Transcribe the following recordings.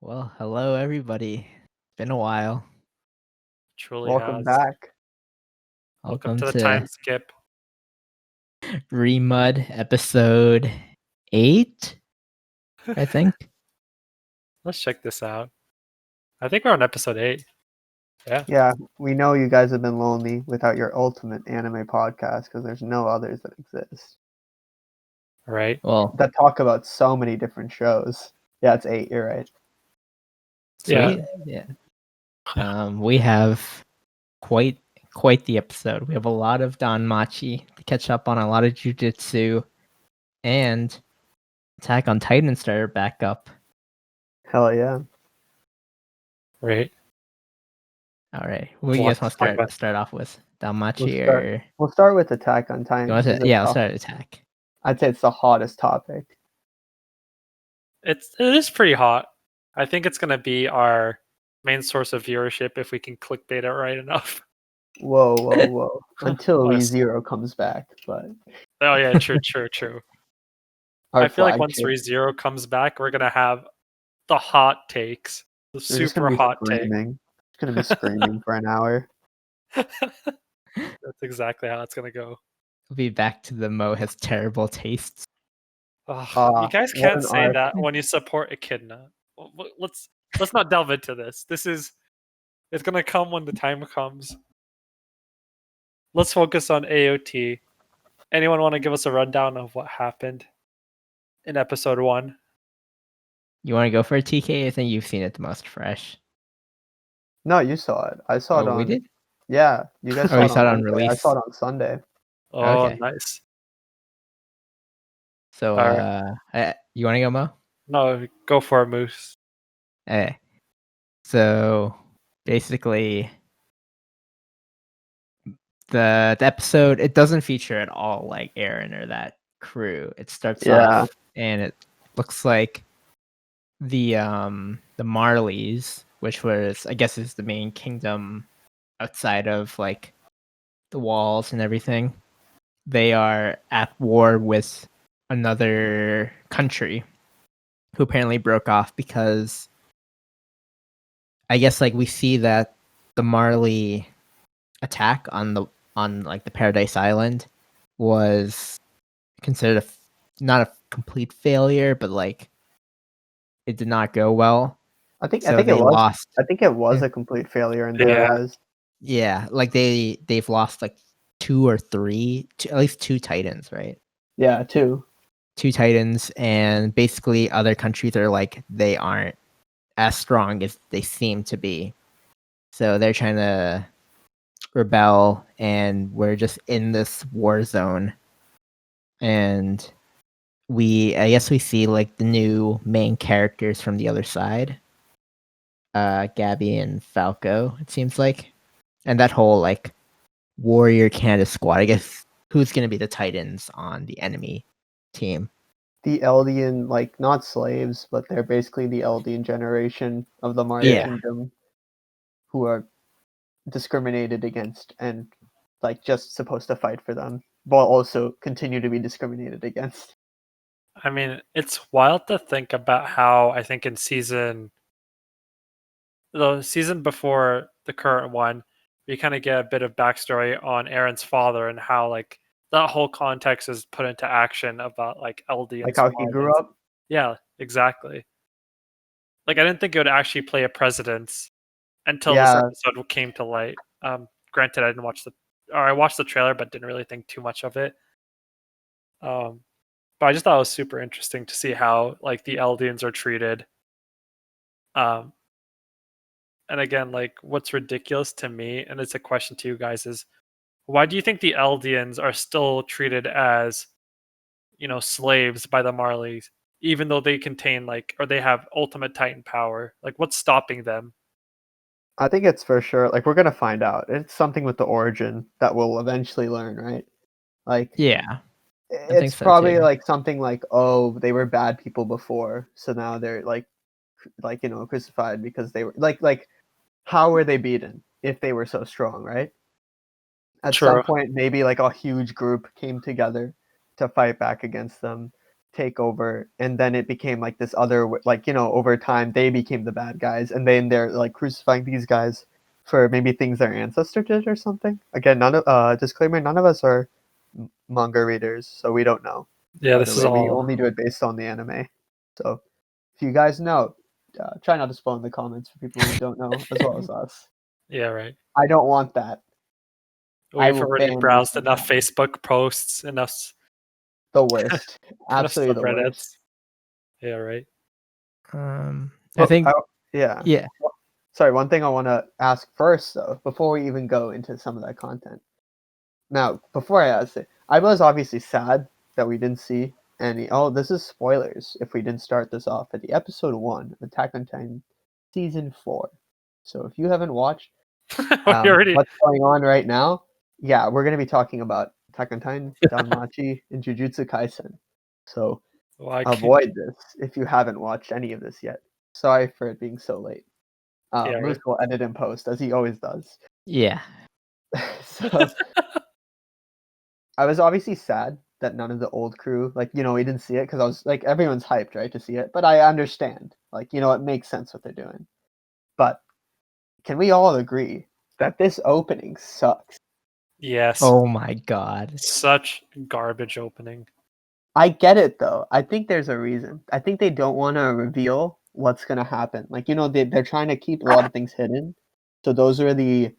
Well, hello everybody. Been a while. Truly Welcome has. back. Welcome Welcome to the to time skip. Remud episode 8, I think. Let's check this out. I think we're on episode 8. Yeah. Yeah, we know you guys have been lonely without your ultimate anime podcast because there's no others that exist Right. Well, that talk about so many different shows. Yeah, it's 8. You're right. sweet. Yeah. We have quite the episode. We have a lot of danmachi to catch up on, a lot of jujitsu, and Attack on Titan started back up. Hell yeah. Right. All right. What do you guys want to start off with? Danmachi or We'll start with Attack on Titan. you want to? Yeah, I'll start Attack. I'd say it's the hottest topic. It is pretty hot. I think it's gonna be our main source of viewership if we can clickbait it right enough. Whoa. Until Honest. ReZero comes back, but Oh yeah, true. I feel like once flagship. ReZero comes back, we're gonna have the hot takes. The They're just super gonna be hot screaming. It's gonna be screaming for an hour. take. That's exactly how it's gonna go. We'll be back to the Mo has terrible tastes. You guys What can't an say arc. that when you support Echidna. Let's not delve into this. It's gonna come when the time comes. Let's focus on AOT. Anyone want to give us a rundown of what happened in episode 1? You want to go for a TK? I think you've seen it the most fresh. No, you saw it. I saw it on. We did? Yeah, you guys Oh, saw you it saw it on on Wednesday. I release. saw it on Sunday. Oh, Okay. nice. So, you want to go, Mo? No, go for it, Moose. Okay. So, basically, the episode, it doesn't feature at all like Aaron or that crew. It starts off and it looks like the Marleys, which was, I guess, is the main kingdom outside of like the walls and everything. They are at war with another country who apparently broke off because I guess like we see that the Marley attack on like the Paradise Island was considered not a complete failure, but like it did not go well. I think So it was. lost. I think it was a complete failure in their eyes. Yeah, like they've lost like 2 or 3, at least 2 Titans, right? Yeah, 2 Titans, and basically other countries are like they aren't as strong as they seem to be. So they're trying to rebel, and we're just in this war zone. And I guess we see like the new main characters from the other side. Gabby and Falco, it seems like. And that whole like Warrior Canada squad. I guess who's gonna be the Titans on the enemy team? The Eldian, like not slaves, but they're basically the Eldian generation of the Marley Kingdom, who are discriminated against and like just supposed to fight for them, but also continue to be discriminated against. I mean, it's wild to think about how I think in the season before the current one, we kind of get a bit of backstory on Aaron's father and how like that whole context is put into action about like LD and like how he grew up. Yeah, exactly. Like I didn't think it would actually play a precedence until this episode came to light. Granted, I watched the trailer, but didn't really think too much of it. But I just thought it was super interesting to see how like the Eldians are treated. And again, like what's ridiculous to me, and it's a question to you guys, is why do you think the Eldians are still treated as, slaves by the Marleys, even though they contain like, or they have ultimate Titan power? Like, what's stopping them? I think it's for sure. Like we're gonna find out. It's something with the origin that we'll eventually learn, right? Like yeah, it's probably like something like, oh, they were bad people before, so now they're like crucified because they were like how were they beaten if they were so strong, right? At some point, maybe like a huge group came together to fight back against them. take over, and then it became like this other, like, over time they became the bad guys, and then they're like crucifying these guys for maybe things their ancestor did or something. Again, none of disclaimer, none of us are manga readers, so we don't know. Yeah, this is all. We only do it based on the anime. So if you guys know, try not to spoil in the comments for people who don't know as well as us. Yeah, right. I don't want that. We've already browsed enough Facebook posts, enough the worst, absolutely the worst. Yeah, right. I think. Yeah. Sorry, one thing I want to ask first, though, before we even go into some of that content. Now, before I ask it, I was obviously sad that we didn't see any. Oh, this is spoilers if we didn't start this off at the episode 1 of Attack on Titan season 4. So if you haven't watched what's going on right now, yeah, we're going to be talking about Attack on Titan, Danmachi, and Jujutsu Kaisen. So avoid this if you haven't watched any of this yet. Sorry for it being so late. Moose will edit and post, as he always does. Yeah. So I was obviously sad that none of the old crew, we didn't see it, because I was like, everyone's hyped, right, to see it. But I understand, it makes sense what they're doing. But can we all agree that this opening sucks? Yes. Oh my god. Such garbage opening. I get it, though. I think there's a reason. I think they don't want to reveal what's going to happen. They're trying to keep a lot of things hidden. So those are the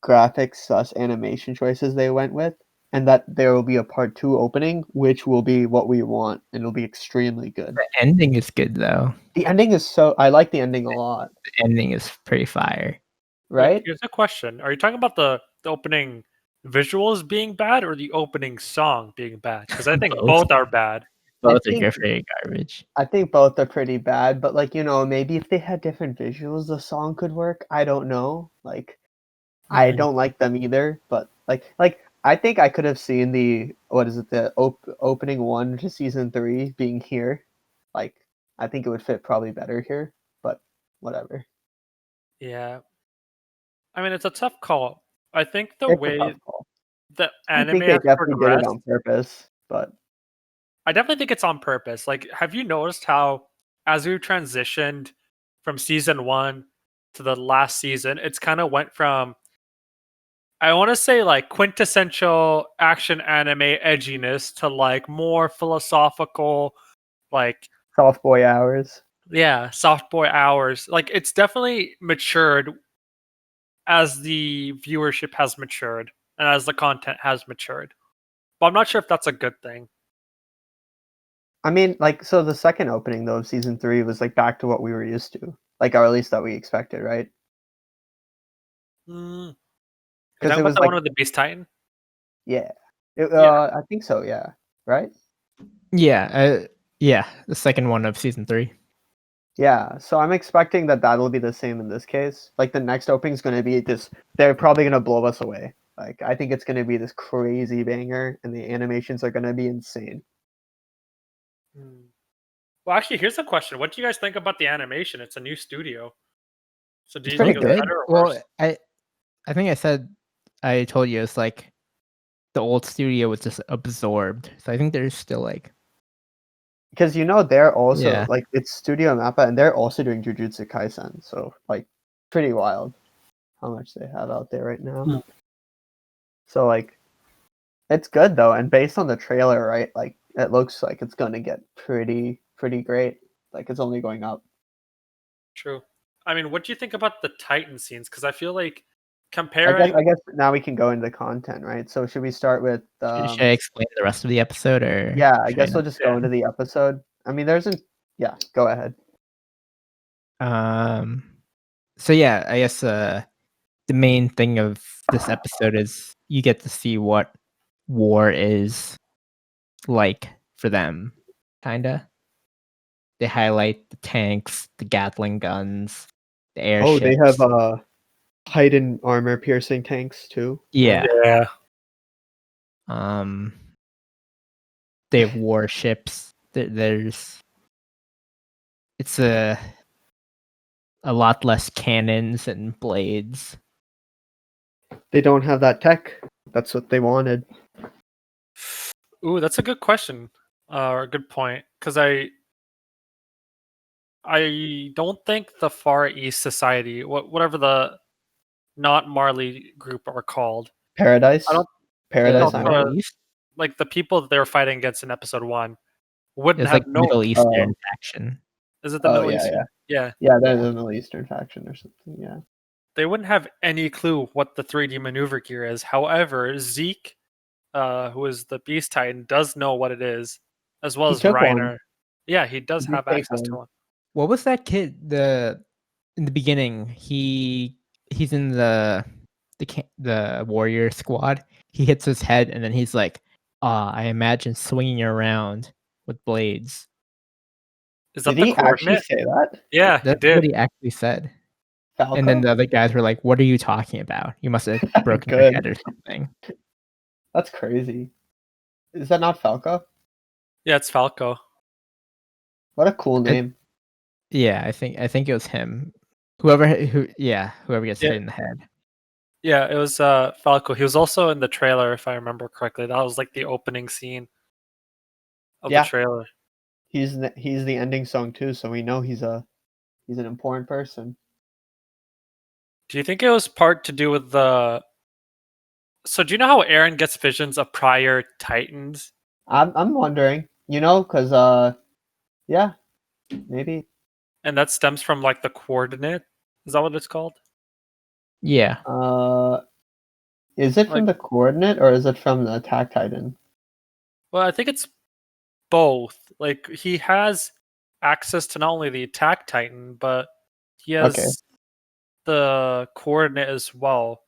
graphics / animation choices they went with. And that there will be a part 2 opening, which will be what we want. And it'll be extremely good. The ending is good, though. The ending is I like the ending a lot. The ending is pretty fire. Right? Wait, here's a question. Are you talking about the opening visuals being bad or the opening song being bad? Because I think both are bad. Both are pretty garbage. I think both are pretty bad, but maybe if they had different visuals, the song could work. I don't know. I don't like them either, but I think I could have seen the opening 1 to season 3 being here. I think it would fit probably better here, but whatever. Yeah. I mean, it's a tough call. I think the way the anime has definitely did it on purpose, but I definitely think it's on purpose. Have you noticed how, as we transitioned from season 1 to the last season, it's kind of went from, I want to say, quintessential action anime edginess to more philosophical, soft boy hours. Yeah, soft boy hours. It's definitely matured as the viewership has matured and as the content has matured. But I'm not sure if that's a good thing. I mean, so the second opening, though, of season 3 was back to what we were used to, or at least that we expected, right? Is that the one with the Beast Titan? Yeah. I think so, yeah. Right? Yeah, the second one of season 3. Yeah, so I'm expecting that'll be the same in this case. The next opening is going to be this, they're probably going to blow us away. I think it's going to be this crazy banger, and the animations are going to be insane. Well, actually, here's a question. What do you guys think about the animation? It's a new studio. So do you think it's better or worse? Well, I think I told you it's the old studio was just absorbed. So I think there's still because they're also it's Studio Mappa, and they're also doing Jujutsu Kaisen. So pretty wild how much they have out there right now. So it's good though, and based on the trailer, right? It looks like it's gonna get pretty great. It's only going up. True. I mean, what do you think about the Titan scenes? Because I feel like comparing. I guess now we can go into the content, right? So should we start with? Should I explain the rest of the episode, or? Yeah, I guess we'll just go into the episode. I mean, yeah. Go ahead. So yeah, I guess the main thing of this episode is you get to see what war is like for them, kinda. They highlight the tanks, the Gatling guns, the airships. Oh, they have Titan armor piercing tanks too. Yeah. Yeah. They have warships. It's a lot less cannons and blades. They don't have that tech. That's what they wanted. Ooh, that's a good question. Good point. Because I don't think the Far East Society, whatever the not Marley group are called, Paradise, I don't The Paradise no, Island. Middle East like the people that they were fighting against in episode 1 wouldn't is have like known. Middle Eastern faction. Is it the Oh Middle yeah, East? yeah, Yeah. yeah. There's a Middle Eastern faction or something. Yeah. They wouldn't have any clue what the 3D maneuver gear is. However, Zeke, who is the Beast Titan, does know what it is, as well He as took one. Reiner. Yeah, he does He did have take access to one. one. What was that kid? In the beginning, he's in the warrior squad. He hits his head, and then he's like, I imagine swinging around with blades." Is that Did the he actually coordinate? say that? Yeah, he That's what did. he actually said. And then Falco? the other guys were like, "What are you talking about? You must have broken your Good. head or something." That's crazy. Is that not Falco? Yeah, it's Falco. What a cool And name. yeah, I think it was him. Whoever gets Yeah, hit in the head. yeah, it was Falco. He was also in the trailer, if I remember correctly. That was like the opening scene of the Yeah, trailer. he's the ending song too, so we know he's an important person. Do you think it was part to do with the? So do you know how Aaron gets visions of prior Titans? I'm wondering, because yeah, maybe. And that stems from like the coordinate. Is that what it's called? Yeah. Is it Like, from the coordinate or is it from the Attack Titan? well, I think it's both. Like he has access to not only the attack titan, but he Okay, has the coordinate as well.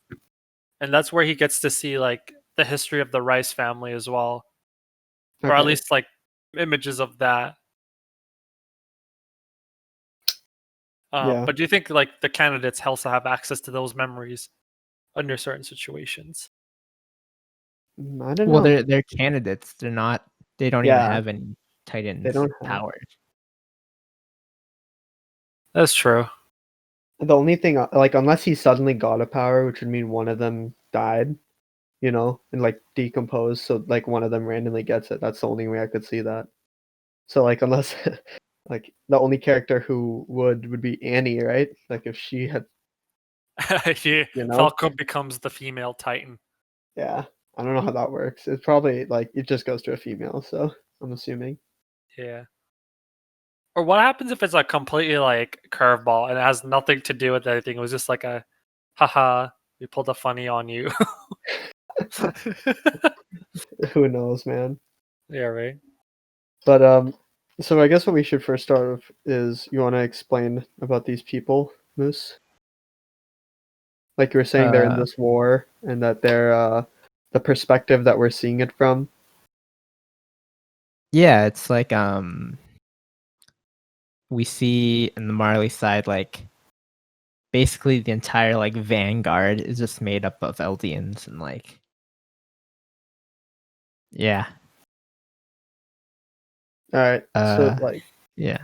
And that's where he gets to see like the history of the Rice family as well. Or at okay, least like images of that. yeah. But do you think like the candidates also have access to those memories under certain situations? I don't Well, know. they're candidates. They're not. They don't even Yeah, have any they Titans don't have. powers. That's true. The only thing, like, unless he suddenly got a power, which would mean one of them died, and like decomposed, so like one of them randomly gets it. That's the only way I could see that. So like, unless like the only character who would be Annie, right? Like if she had, you know, Falco becomes the female titan. yeah. I don't know how that works. It's probably like it just goes to a female, so I'm assuming. Yeah. Or what happens if it's a completely like curveball and it has nothing to do with anything? It was just like a, haha, we pulled a funny on you. Who knows, man? Yeah, right. But so I guess what we should first start with is you want to explain about these people, Moose? Like you were saying, they're in Uh, this war, and that they're the perspective that we're seeing it from. yeah, it's like we see in the Marley side, like basically the entire like vanguard is just made up of Eldians, and like, yeah, All right, so uh, like yeah,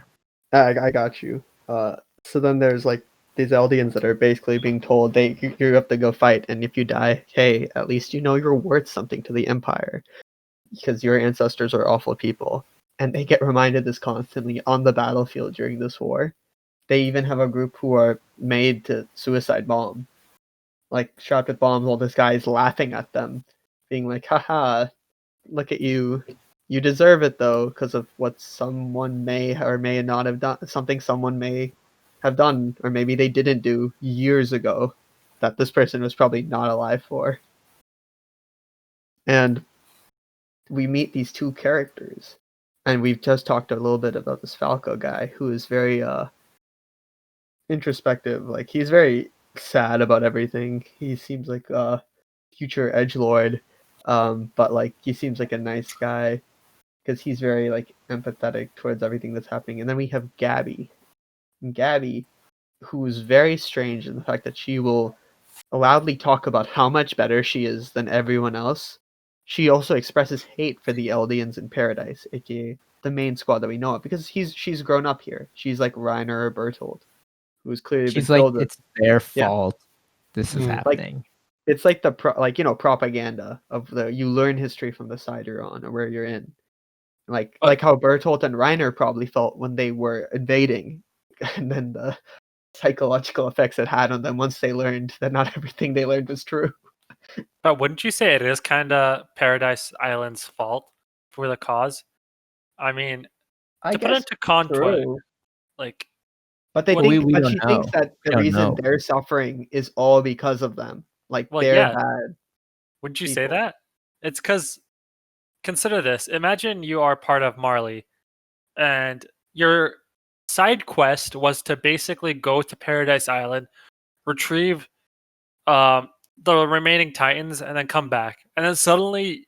I got you. So then there's like these Eldians that are basically being told you have to go fight, and if you die, hey, at least you know you're worth something to the Empire, because your ancestors are awful people, and they get reminded this constantly on the battlefield during this war. They even have a group who are made to suicide bomb, like strapped with bombs while this guy is laughing at them, being like, haha, look at you. You deserve it though, because of what someone may or may not have done, something someone may have done, or maybe they didn't do years ago that this person was probably not alive for. And we meet these two characters, and we've just talked a little bit about this Falco guy who is very introspective. Like he's very sad about everything. He seems like a future edgelord, but like he seems like a nice guy because he's very like empathetic towards everything that's happening. And then we have Gabby, and Gabby, who is very strange in the fact that she will loudly talk about how much better she is than everyone else. She also expresses hate for the Eldians in Paradise, aka the main squad that we know of, because she's grown up here. She's like Reiner or Bertold, who's clearly been she's like, filled with, it's their yeah, fault. This is like happening. it's like the propaganda of the you learn history from the side you're on or where you're in. Like how Bertolt and Reiner probably felt when they were invading, and then the psychological effects it had on them once they learned that not everything they learned was true. But wouldn't you say it is kind of Paradise Island's fault for the cause? I mean, I to put it guess into context, true. like, But they what, think, we but don't she know. thinks that the We don't reason know. they're suffering is all because of them. Like well, they're yeah, bad. wouldn't you say people. that? It's because, consider this. Imagine you are part of Marley, and your side quest was to basically go to Paradise Island, retrieve um, the remaining Titans, and then come back. And then suddenly,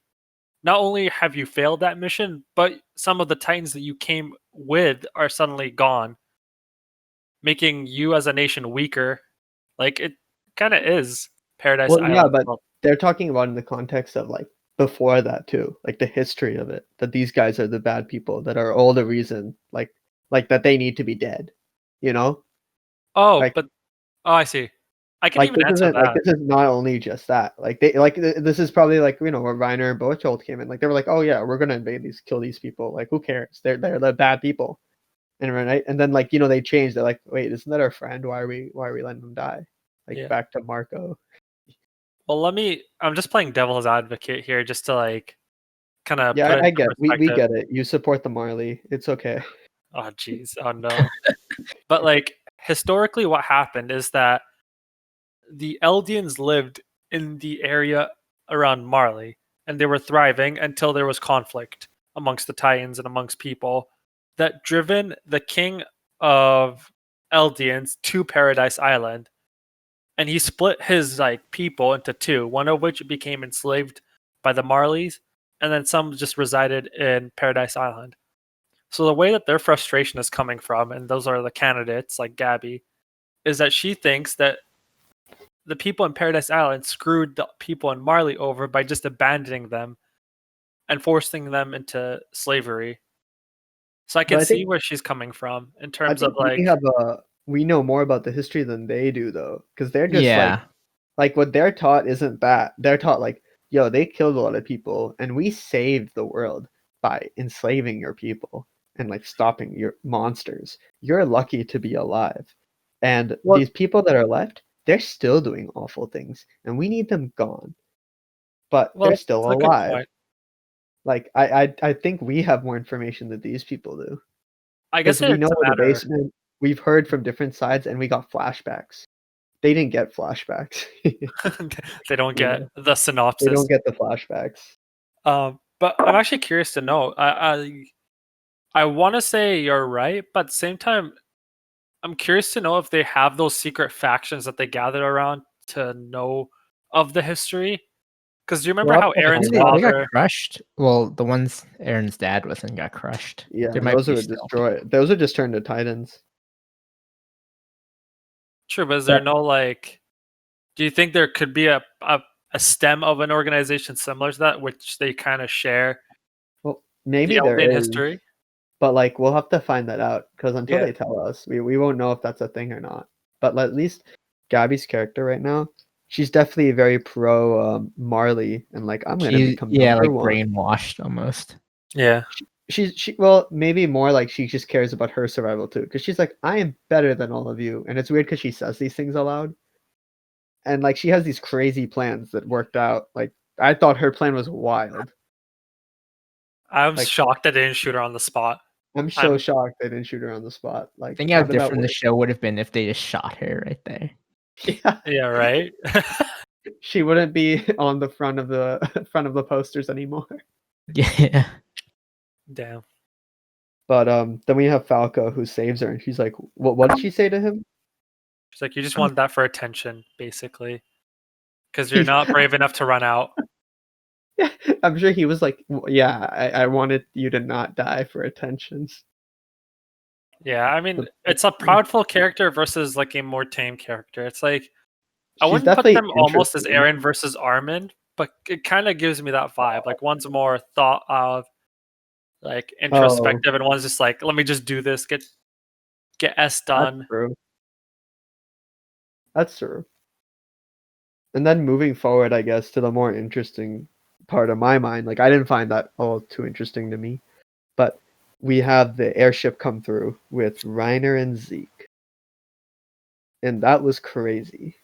not only have you failed that mission, but some of the Titans that you came with are suddenly gone, making you as a nation weaker. Like, it kind of is Paradise Well, yeah, Island. but they're talking about in the context of like before that too, like the history of it. That these guys are the bad people that are all the reason, like that they need to be dead. You know, Oh, like but I see. I can like even this answer isn't like that. this is not only just that. Like they like this is probably like where Reiner and Bertolt came in. Like they were like, oh yeah, we're gonna invade these, kill these people. Like who cares? They're the bad people. And right, and then like they changed. They're like, wait, isn't that our friend? Why are we letting them die? Like Yeah. back to Marco. Well, I'm just playing devil's advocate here just to like kind of Yeah, put it I into get. We perspective. get it. You support the Marley. It's okay. Oh, jeez. Oh, no. But like historically, what happened is that the Eldians lived in the area around Marley, and they were thriving until there was conflict amongst the Titans and amongst people that driven the king of Eldians to Paradise Island, and he split his like people into two, one of which became enslaved by the Marleys, and then some just resided in Paradise Island. So the way that their frustration is coming from, and those are the candidates like Gabby, is that she thinks that the people in Paradise Island screwed the people in Marley over by just abandoning them and forcing them into slavery. So I But can see where she's coming from in I terms of think like, we know more about the history than they do though, because they're just Yeah. like what they're taught isn't that. They're taught like, yo, they killed a lot of people, and we saved the world by enslaving your people and like stopping your monsters. You're lucky to be alive, and Well, these people that are left, they're still doing awful things, and we need them gone. But well, they're that's still a good alive. point. Like I think we have more information than these people do. I Because guess we know it's a the matter. basement, we've heard from different sides, and we got flashbacks. They didn't get flashbacks. They don't You get know, the they synopsis. don't get the flashbacks. But I'm actually curious to know. I want to say you're right, but at the same time, I'm curious to know if they have those secret factions that they gathered around to know of the history. Because do you remember We'll have how to Aaron's find they out. got father? crushed. Well, the ones Aaron's dad was in got crushed. Yeah, There might those be are still. destroyed. Those are just turned to Titans. True, but is there But no like? Do you think there could be a stem of an organization similar to that, which they kind of share well, the maybe there Eldian is, history? but like we'll have to find that out because until Yeah. they tell us, we won't know if that's a thing or not. But at least Gabby's character right now, she's definitely very pro Marley and like I'm gonna become number Like one. brainwashed almost. Yeah. She well maybe more like she just cares about her survival too because she's like I am better than all of you, and it's weird because she says these things aloud, and like she has these crazy plans that worked out. Like I thought her plan was wild. I'm Like shocked that they didn't shoot her on the spot. I'm so I'm shocked they didn't shoot her on the spot. Like Think how how did that different the work? show would have been if they just shot her right there. Yeah, yeah, right? she wouldn't be on the front of the front of the posters anymore. Yeah. Damn. But then we have Falco who saves her, and she's like, what did she say to him?" She's like, you just want that for attention, basically. Because you're not brave enough to run out. I'm sure he was like, "Yeah, I wanted you to not die for attentions." Yeah, I mean, it's a proudful character versus like a more tame character. It's like I She's wouldn't put definitely them almost as interesting. Aaron versus Armin, but it kind of gives me that vibe. Like one's more thought of, like Oh, introspective, and one's just like, let me just do this, get S that's done. true. That's true. And then moving forward, I guess, to the more interesting part of my mind, like I didn't find that all too interesting to me. But we have the airship come through with Reiner and Zeke. And that was crazy.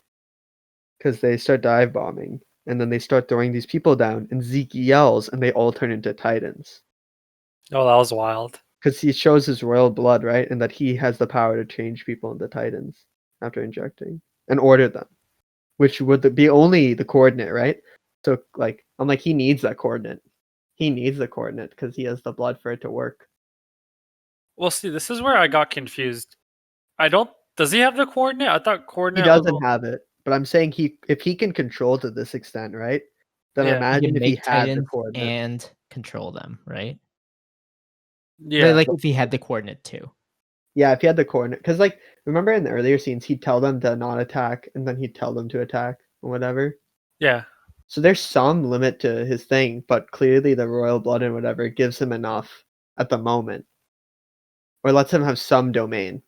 Because they start dive bombing. And then they start throwing these people down. And Zeke yells and they all turn into Titans. Oh, that was wild. Because he shows his royal blood, right? And that he has the power to change people into Titans after injecting. And order them. Which would be only the coordinate, right? So, like, I'm like, he needs that coordinate. He needs the coordinate because he has the blood for it to work. Well, see, this is where I got confused. Does he have the coordinate? I thought coordinate. He doesn't have it, but I'm saying if he can control to this extent, right? Then Yeah. imagine if he had the Titans coordinate. and control them, right? Yeah. Like if he had the coordinate too. Yeah, if he had the coordinate, because like remember in the earlier scenes, he'd tell them to not attack, and then he'd tell them to attack or whatever. Yeah. So there's some limit to his thing, but clearly the royal blood and whatever gives him enough at the moment, or lets him have some domain.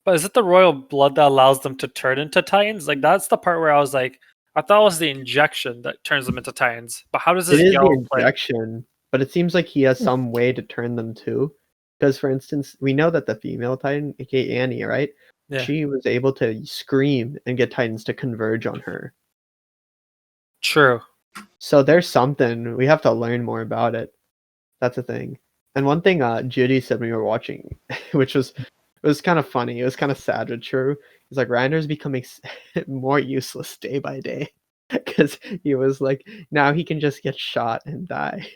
But is it the royal blood that allows them to turn into Titans? Like that's the part where I was like, I thought it was the injection that turns them into Titans. But how does this It is yell the injection, but it seems like he has some way to turn them too. Because, for instance, we know that the female Titan, aka Annie, right? Yeah. She was able to scream and get Titans to converge on her. True. So there's something. We have to learn more about it. That's a thing. And one thing Judy said when we were watching, which was kind of funny. It was kind of sad but true. It's like Reiner's becoming more useless day by day. Because he was like, now he can just get shot and die.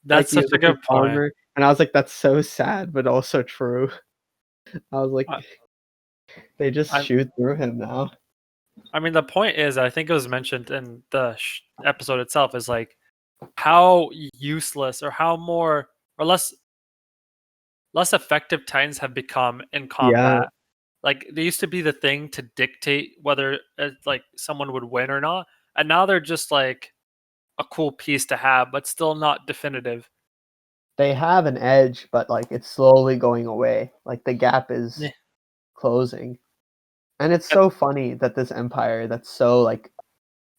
That's Like, such a good point. armor, and I was like, that's so sad, but also true. I was like, they just shoot through him now. I mean, the point is, I think it was mentioned in the episode itself, is like how useless or how more or less effective Titans have become in combat. Yeah. Like they used to be the thing to dictate whether like someone would win or not, and now they're just like a cool piece to have, but still not definitive. They have an edge, but like it's slowly going away. Like the gap is closing. And it's so funny that this empire that's so like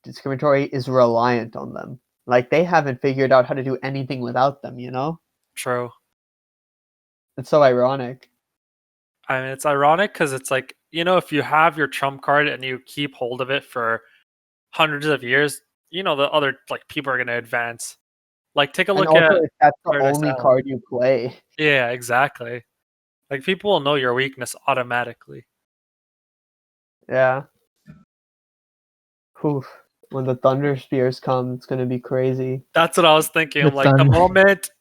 discriminatory is reliant on them. Like they haven't figured out how to do anything without them, you know? True. It's so ironic. I mean, it's ironic because it's like, you know, if you have your trump card and you keep hold of it for hundreds of years, you know, the other like people are going to advance. Like, take a look and also, at if that's the Paradise only Island. card you play. Yeah, exactly. Like people will know your weakness automatically. Yeah. Oof. When the Thunder Spears come, it's gonna be crazy. That's what I was thinking. I'm like, the moment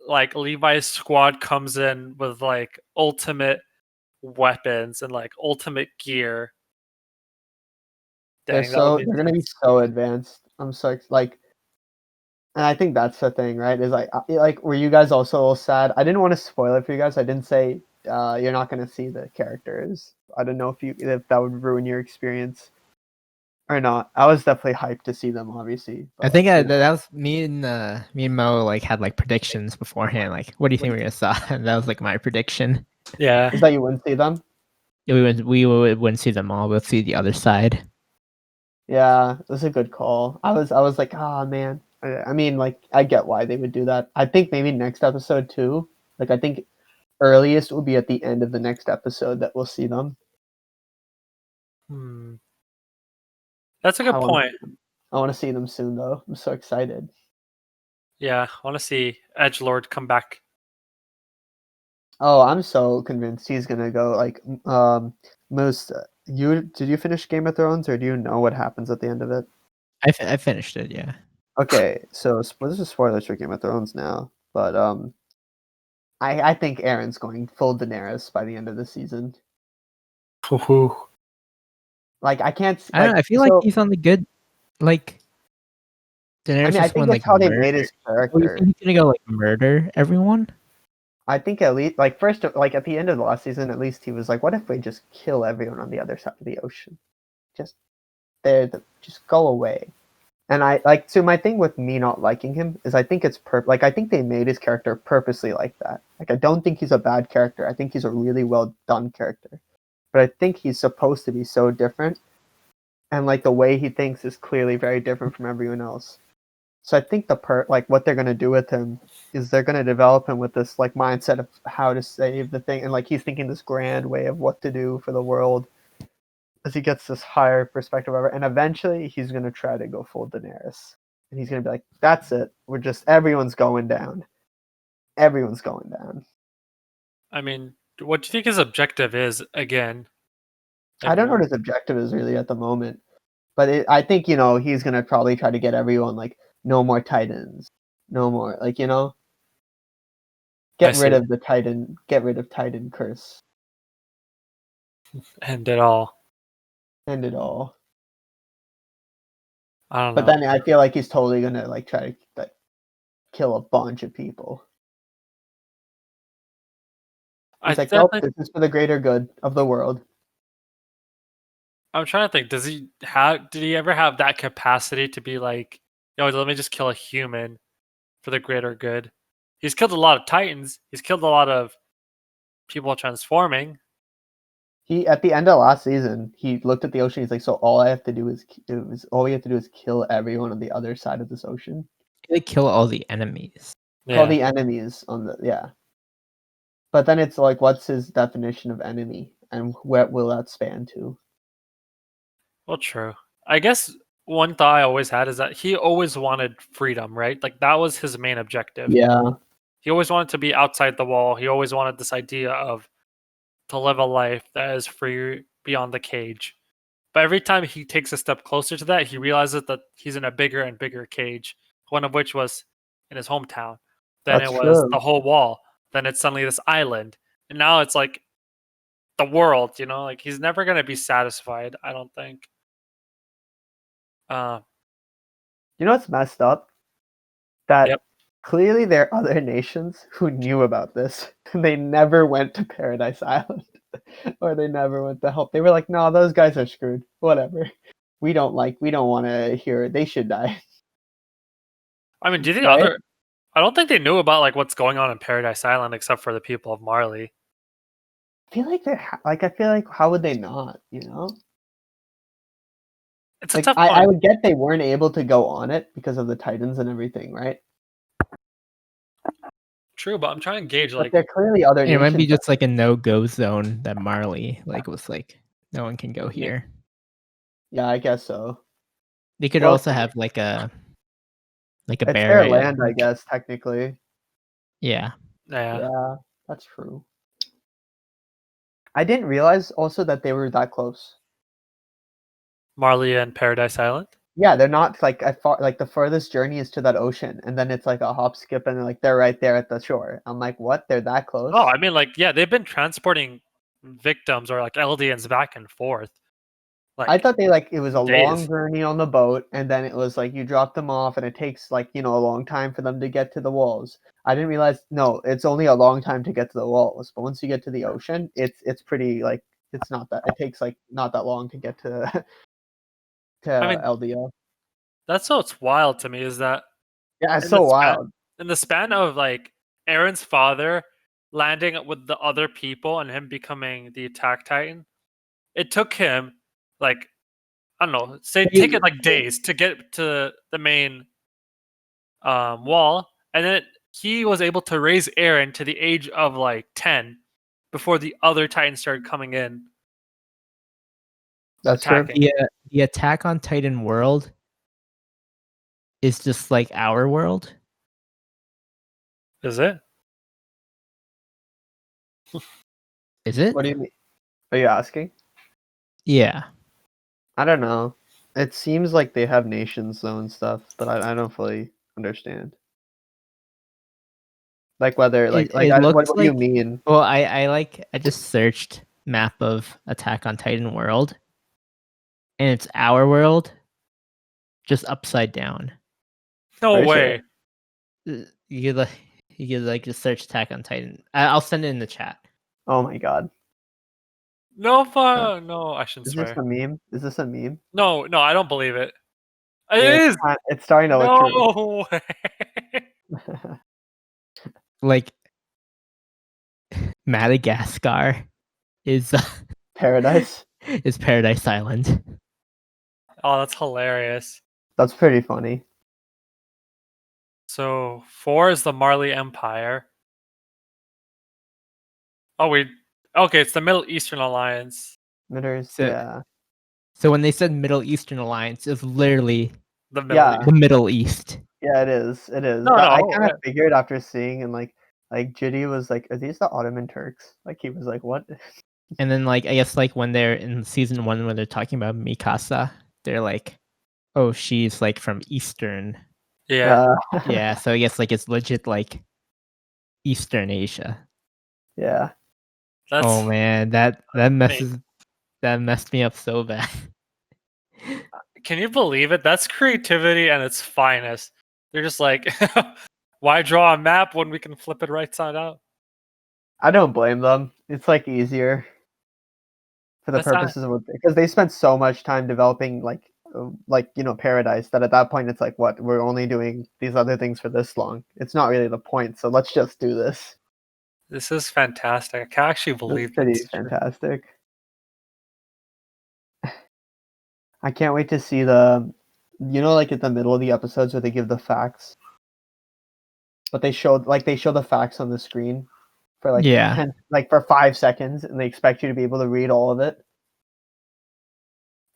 like Levi's squad comes in with like ultimate weapons and like ultimate gear, They're gonna be so advanced. I'm so like, and I think that's the thing, right? Is like, were you guys also sad? I didn't want to spoil it for you guys. I didn't say you're not gonna see the characters. I don't know if that would ruin your experience or not. I was definitely hyped to see them, obviously. But, I think that was me and Mo like had like predictions beforehand. Like, what do you think we're gonna saw? And that was like my prediction. Yeah. Is that you wouldn't see them? Yeah, we wouldn't see them all. We'll see the other side. Yeah, it was a good call. I was like, oh man. I mean, like, I get why they would do that. I think maybe next episode too. Like, I think earliest will be at the end of the next episode that we'll see them. That's a good point. I want to see them soon, though. I'm so excited. Yeah, I want to see Edgelord come back. Oh, I'm so convinced he's gonna go. Like, did you finish Game of Thrones, or do you know what happens at the end of it? I finished it. Yeah. Okay, so this is spoilers for Game of Thrones now, but I think Aaron's going full Daenerys by the end of the season. Like I can't. I don't know. I feel like he's on the good. Like Daenerys. I mean, I think that's how they made his character. Oh, you think he's gonna go like murder everyone? I think at least like first, like at the end of the last season, at least he was like, "What if we just kill everyone on the other side of the ocean? Just just go away." And I like, so my thing with me not liking him is I think it's like I think they made his character purposely like that. Like I don't think he's a bad character. I think he's a really well done character. But I think he's supposed to be so different. And like the way he thinks is clearly very different from everyone else. So I think what they're gonna do with him is they're gonna develop him with this like mindset of how to save the thing, and like he's thinking this grand way of what to do for the world as he gets this higher perspective of it, and eventually he's gonna try to go full Daenerys, and he's gonna be like, "That's it. Everyone's going down. Everyone's going down." I mean, what do you think his objective is again? I don't know what his objective is really at the moment. But I think, he's going to probably try to get everyone, like, no more Titans. No more, like, get rid of Titan curse. End it all. End it all. I don't know. But then I feel like he's totally going to, like, try to like, kill a bunch of people. He's like, nope, this is for the greater good of the world. I'm trying to think. Did he ever have that capacity to be like, yo, let me just kill a human for the greater good? He's killed a lot of Titans. He's killed a lot of people transforming. At the end of last season, he looked at the ocean. He's like, so all we have to do is kill everyone on the other side of this ocean. They kill all the enemies. Kill the enemies But then it's like, what's his definition of enemy, and where will that span to? Well, true. I guess one thought I always had is that he always wanted freedom, right? Like that was his main objective. Yeah. He always wanted to be outside the wall. He always wanted this idea of to live a life that is free beyond the cage. But every time he takes a step closer to that, he realizes that he's in a bigger and bigger cage, one of which was in his hometown. Then it was the whole wall. Then it's suddenly this island. And now it's like the world, like he's never going to be satisfied, I don't think. What's messed up? That clearly there are other nations who knew about this. They never went to Paradise Island. Or they never went to help. They were like, no, those guys are screwed. Whatever. We don't want to hear it. They should die. I mean, do you think I don't think they knew about like what's going on in Paradise Island except for the people of Marley. I feel like how would they not, It's a tough one. I would get they weren't able to go on it because of the Titans and everything, right? True, but I'm trying to gauge but there are clearly other nations. It might be just like a no-go zone that Marley was like, no one can go here. Yeah, I guess so. They could also have like a it's barrier. Their land, I guess, technically. Yeah. Yeah, that's true. I didn't realize also that they were that close. Marley and Paradise Island? Yeah, they're not like the furthest journey is to that ocean, and then it's like a hop, skip, and they're right there at the shore. I'm like, what? They're that close? Oh, I mean, they've been transporting victims or like Eldians back and forth. Like, I thought it was a long journey on the boat, and then it was like you drop them off, and it takes a long time for them to get to the walls. I didn't realize it's only a long time to get to the walls, but once you get to the ocean, it's pretty it's not that it takes not that long to get to LDO. That's what's wild to me is that it's so wild. In the span of Aaron's father landing with the other people and him becoming the Attack Titan, it took him I don't know, take it days to get to the main wall, and then he was able to raise Aaron to the age of 10 before the other Titans started coming in. That's true. The Attack on Titan world is just like our world. Is it? Is it? What do you mean? Are you asking? Yeah. I don't know. It seems like they have nations though and stuff, but I don't fully understand. Whether what do you mean? Well, I just searched map of Attack on Titan world, and it's our world, just upside down. No way. Sure. You could just search Attack on Titan. I'll send it in the chat. Oh my god. No, no, I shouldn't swear. Is this a meme? Is this a meme? No, I don't believe it. It is. It's starting to look true. Madagascar is Paradise. Is Paradise Island. Oh, that's hilarious. That's pretty funny. So 4 is the Marley Empire. Oh, okay, it's the Middle Eastern Alliance. Yeah. So when they said Middle Eastern Alliance, it's literally The Middle East. the Middle East. Yeah, it is. It is. No, I no, kind of figured after seeing and like Judy was like, "Are these the Ottoman Turks?" Like he was like, "What?" And then like I guess like when they're in season 1 when they're talking about Mikasa, they're like, "Oh, she's like from Eastern." Yeah. Yeah, so I guess like it's legit like Eastern Asia. Yeah. Oh man, that messed me up so bad. Can you believe it? That's creativity at its finest. They're just like, why draw a map when we can flip it right side out? I don't blame them. It's like easier for the That's not. purposes of because they spent so much time developing Paradise that at that point it's like, what, we're only doing these other things for this long. It's not really the point, so let's just do this. This is fantastic. I can't actually believe That's pretty it's true. fantastic. I can't wait to see the, like at the middle of the episodes where they give the facts, but they show the facts on the screen for like 10, like for 5 seconds, and they expect you to be able to read all of it.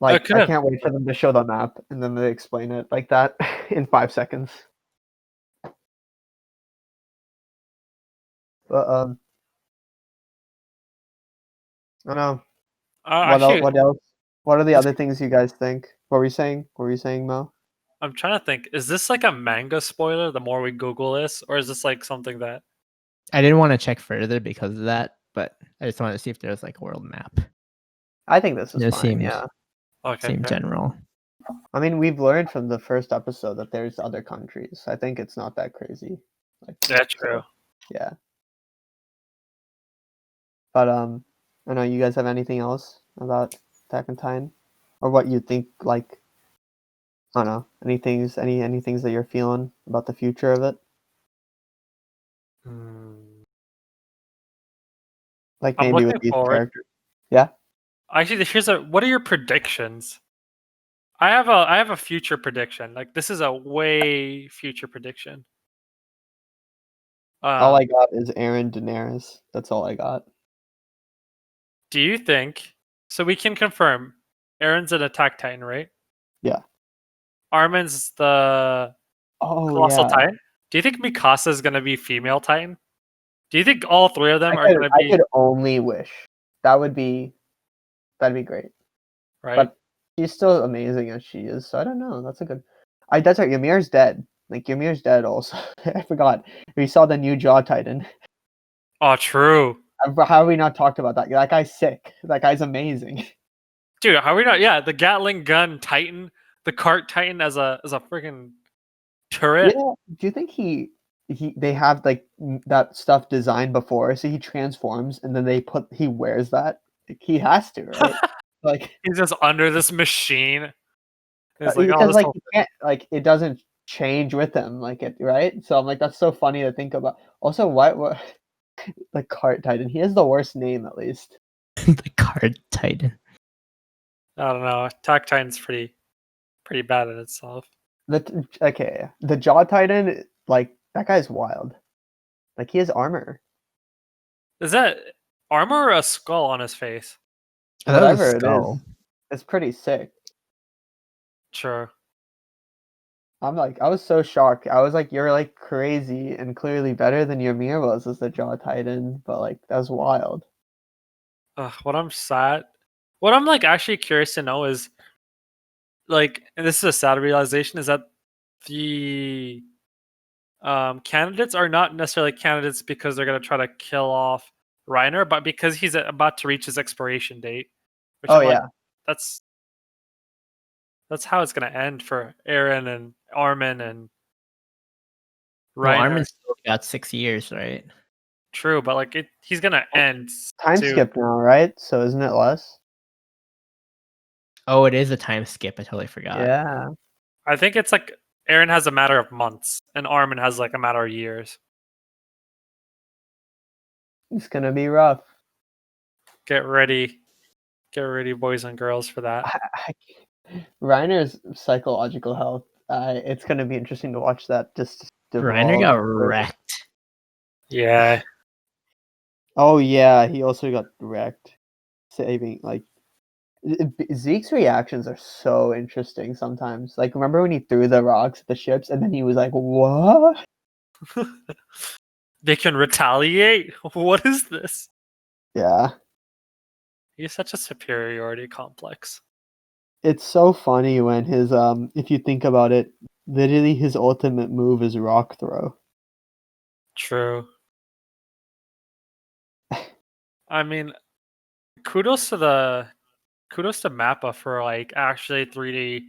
Like I can't wait for them to show the map and then they explain it like that in 5 seconds. But I don't know. What else? What are the other things you guys think? What were you saying? What were you saying, Mo? I'm trying to think. Is this like a manga spoiler the more we Google this? Or is this like something that. I didn't want to check further because of that, but I just wanted to see if there was like a world map. I think this is fine, yeah. Okay. Seemed general. I mean, we've learned from the first episode that there's other countries. I think it's not that crazy. Yeah, true. So, yeah. But I don't know, you guys have anything else about Attack on Titan? Or what you think, like, I don't know, any things that you're feeling about the future of it? Like I'm maybe with looking these forward. characters. Yeah. Actually, what are your predictions? I have a future prediction. Like this is a way future prediction. All I got is Aaron Daenerys. That's all I got. Do you think so? We can confirm Aaron's an Attack Titan, right? Yeah. Armin's the Colossal Titan. Do you think Mikasa is going to be female Titan? Do you think all 3 of them are going to be? I could only wish. That'd be great. Right. But she's still amazing as she is, so I don't know. That's a good. That's right. Ymir's dead. Like Ymir's dead. Also, I forgot. We saw the new Jaw Titan. Oh, true. How have we not talked about that? That guy's sick. That guy's amazing. Dude, how are we not? Yeah, the Gatling gun Titan, the cart Titan as a freaking turret. Yeah. Do you think they have like that stuff designed before, so he transforms and then he wears that? He has to, right? Like he's just under this machine. It's like, because like you can't, like it doesn't change with him, like it, right? So I'm like, that's so funny to think about. Also, what the cart Titan? He has the worst name, at least. The cart Titan. I don't know. Attack Titan's pretty bad in itself. The Jaw Titan, like that guy's wild. Like he has armor. Is that armor or a skull on his face? Whatever it is, it's pretty sick. Sure. I was so shocked. I was like, you're like crazy and clearly better than Ymir was as the Jaw Titan, but like that's wild. What I'm like actually curious to know is like, and this is a sad realization, is that the candidates are not necessarily candidates because they're going to try to kill off Reiner, but because he's about to reach his expiration date. Which like, that's how it's going to end for Eren and Armin and Reiner. Well, Armin's still got 6 years, right? True, but like he's going to end. Time skip now, right? So isn't it less? Oh, it is a time skip. I totally forgot. Yeah. I think it's like Eren has a matter of months and Armin has like a matter of years. It's going to be rough. Get ready, boys and girls, for that. Reiner's psychological health. It's going to be interesting to watch that. Just Reiner got wrecked. Yeah. Oh yeah, he also got wrecked. Saving like Zeke's reactions are so interesting sometimes. Like remember when he threw the rocks at the ships and then he was like, "What?" They can retaliate? What is this? Yeah. He's such a superiority complex. It's so funny when his if you think about it, literally his ultimate move is rock throw. True. I mean, kudos to Mappa for like actually 3D.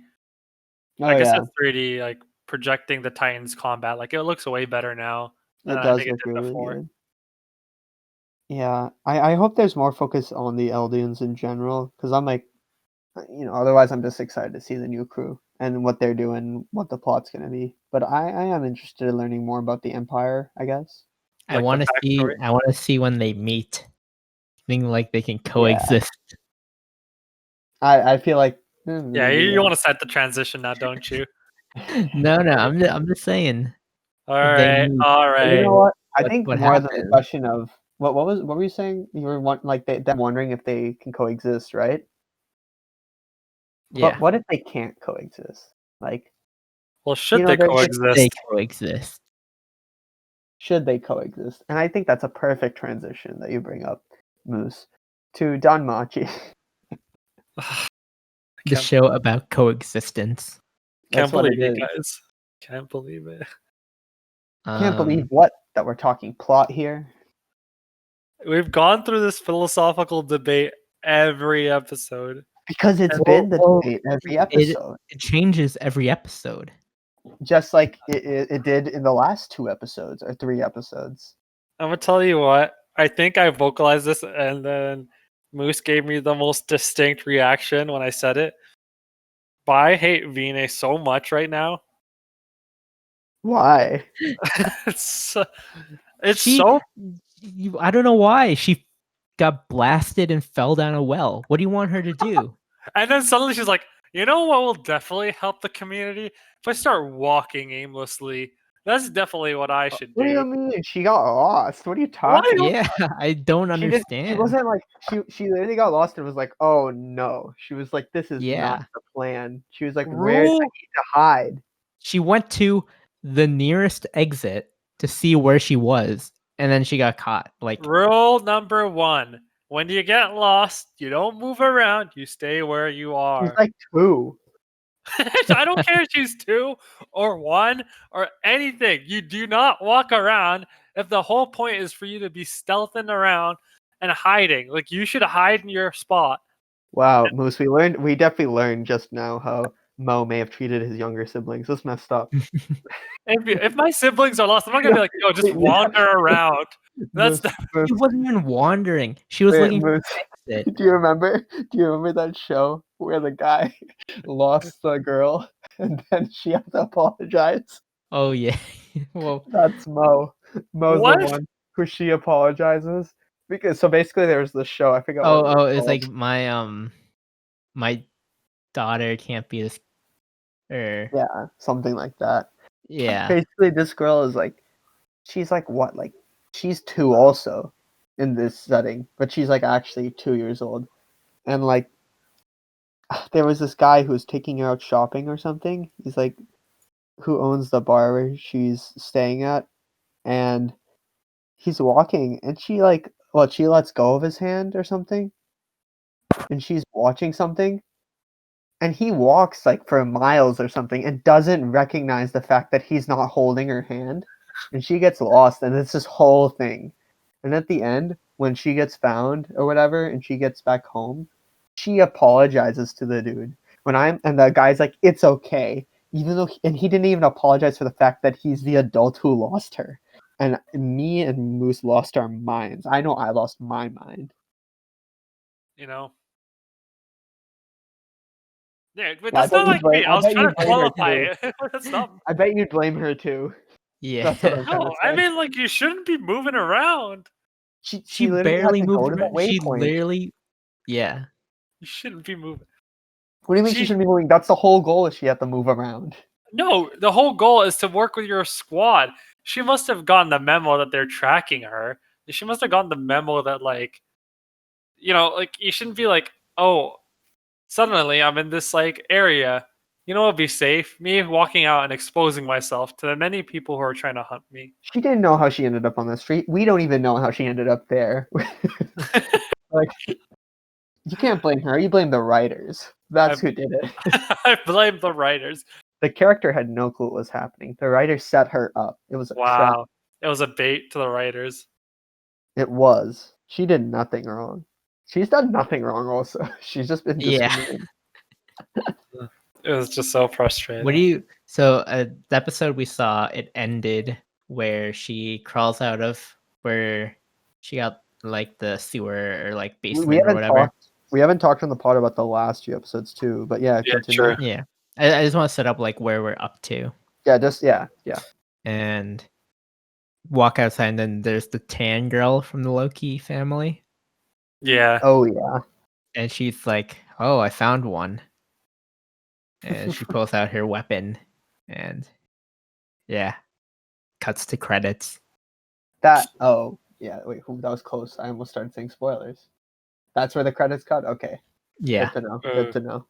Oh I guess yeah, it's 3D like projecting the Titans combat. Like it looks way better now than it I does think it look did really before. good. Yeah, I hope there's more focus on the Eldians in general because I'm like, otherwise I'm just excited to see the new crew and what they're doing, what the plot's gonna be. But I am interested in learning more about the Empire, I guess. I Like the want to see. backstory. I want to see when they meet. Think like they can Yeah. coexist. I feel like Yeah, maybe, you want to set the transition now, don't you? No, I'm just saying. All If they right, meet, all But you right. know what? I think what more than the happened? question of what were you saying? You were them wondering if they can coexist, right? Yeah. But what if they can't coexist? Like, Well, should know, they they're just- coexist? They coexist. should they coexist? And I think that's a perfect transition that you bring up, Moose, to danmachi. The show about coexistence. Can't That's what believe it it, is. guys. Can't believe it. Can't believe what that we're talking plot here. We've gone through this philosophical debate every episode. Because it's And- been the Well, debate every episode. It changes every episode. Just like it did in the last 2 episodes or 3 episodes. I'm gonna tell you what. I think I vocalized this, and then Moose gave me the most distinct reaction when I said it. But I hate Vine so much right now. Why? it's She- so. I don't know why she got blasted and fell down a well. What do you want her to do? And then suddenly she's like, you know what will definitely help the community? If I start walking aimlessly, that's definitely what I should What do you do. mean? She got lost. What are you talking about? Yeah, I don't She understand. wasn't like she literally got lost and was like, "Oh no." She was like, "This is Yeah. not the plan." She was like, "Where I Rule need to hide?" She went to the nearest exit to see where she was, and then she got caught. Like, Rule number 1. When you get lost, you don't move around, you stay where you She's are. like 2. I don't care if she's 2 or 1 or anything. You do not walk around if the whole point is for you to be stealthing around and hiding. Like, you should hide in your spot. Wow, Moose, we definitely learned just now how Mo may have treated his younger siblings. That's messed up. If my siblings are lost, I'm not gonna be like, yo, just wander around. That's Moose, she wasn't even wandering. She was wait, looking for Moose, an exit. do you remember that show where the guy lost the girl and then she had to apologize? Oh yeah. Well, That's Mo. Mo's What? the one who she apologizes because so basically there's this show. I forgot. what oh, it's called. like my daughter can't be this. Or Yeah, something like that. yeah, Basically, this girl is like, she's like what? Like she's 2 also in this setting, but she's like actually 2 years old, and like there was this guy who was taking her out shopping or something. He's like, who owns the bar where she's staying at, and he's walking, and she lets go of his hand or something, and she's watching something, and he walks like for miles or something and doesn't recognize the fact that he's not holding her hand, and she gets lost, and it's this whole thing. And at the end, when she gets found or whatever, and she gets back home, she apologizes to the dude. And the guy's like, "It's okay," even though and he didn't even apologize for the fact that he's the adult who lost her. And me and Moose lost our minds. I know I lost my mind. You know. Yeah, but Yeah, that's not like me. I was bet trying you'd to blame her qualify too. it. That's not. I bet you'd blame her too. yeah. That's what I'm trying No, to I say. mean, like, you shouldn't be moving around. She literally had barely to go moved to the around. She waypoint. literally, yeah. You shouldn't be moving. What do you mean she shouldn't be moving? That's the whole goal, is she had to move around. No, the whole goal is to work with your squad. She must have gotten the memo that they're tracking her. She must have gotten the memo that, like, like, you shouldn't be like, oh, suddenly I'm in this, like, area. You know what would be safe? Me walking out and exposing myself to the many people who are trying to hunt me. She didn't know how she ended up on the street. We don't even know how she ended up there. Like, you can't blame her. You blame the writers. That's who did it. I blame the writers. The character had no clue what was happening. The writers set her up. It was a trap. It was a bait to the writers. It was. She did nothing wrong. She's done nothing wrong also. She's just been discriminated. It was just so frustrating. The episode we saw, it ended where she crawls out of where she got, like, the sewer or, like, basement or whatever. We haven't talked on the pod about the last few episodes too, but yeah, continue. Sure. Yeah. I just want to set up, like, where we're up to. Yeah. And walk outside, and then there's the tan girl from the Loki family. Yeah. Oh yeah. And she's like, "Oh, I found one." And she pulls out her weapon, and yeah, cuts to credits. That that was close. I almost started saying spoilers. That's where the credits cut? Okay. Yeah. Good to know.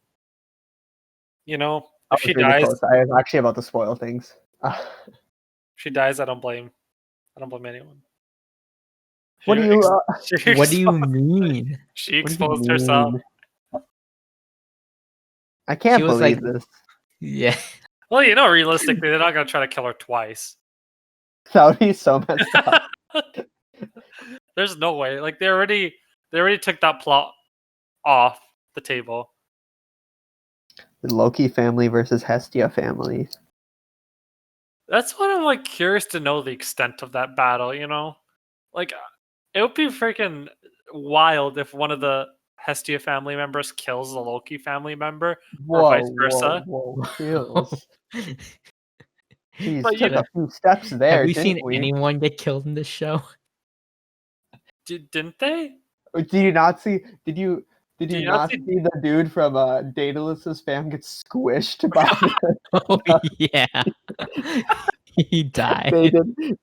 If she dies, I was actually about to spoil things. if she dies, I don't blame anyone. What do you mean? She exposed herself. I can't believe this. Yeah. Well, realistically, they're not gonna try to kill her twice. That would be so messed up. There's no way. Like, they already took that plot off the table. The Loki family versus Hestia family. That's what I'm, like, curious to know the extent of that battle. Like, it would be freaking wild if one of the Hestia family members kills the Loki family member, or vice versa. Feels. Jeez, took a few steps there. Have we seen anyone get killed in this show? Didn't they? Did you not see? Did you not see the dude from Daedalus's fam get squished by? Oh yeah, he died.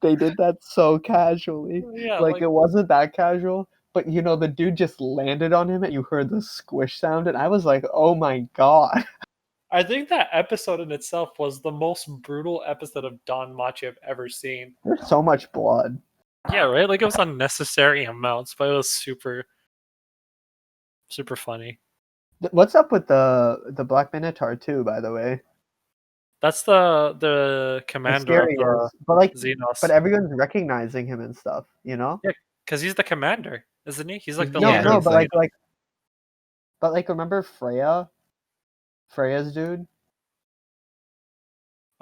They did that so casually. Yeah, like it wasn't that casual. But the dude just landed on him, and you heard the squish sound, and I was like, "Oh my god!" I think that episode in itself was the most brutal episode of danmachi I've ever seen. There's so much blood. Yeah, right. Like, it was unnecessary amounts, but it was super, super funny. What's up with the Black Minotaur too? By the way, that's the commander of Xenos. But everyone's recognizing him and stuff. Yeah, because he's the commander, isn't he? He's like the but remember Freya's dude?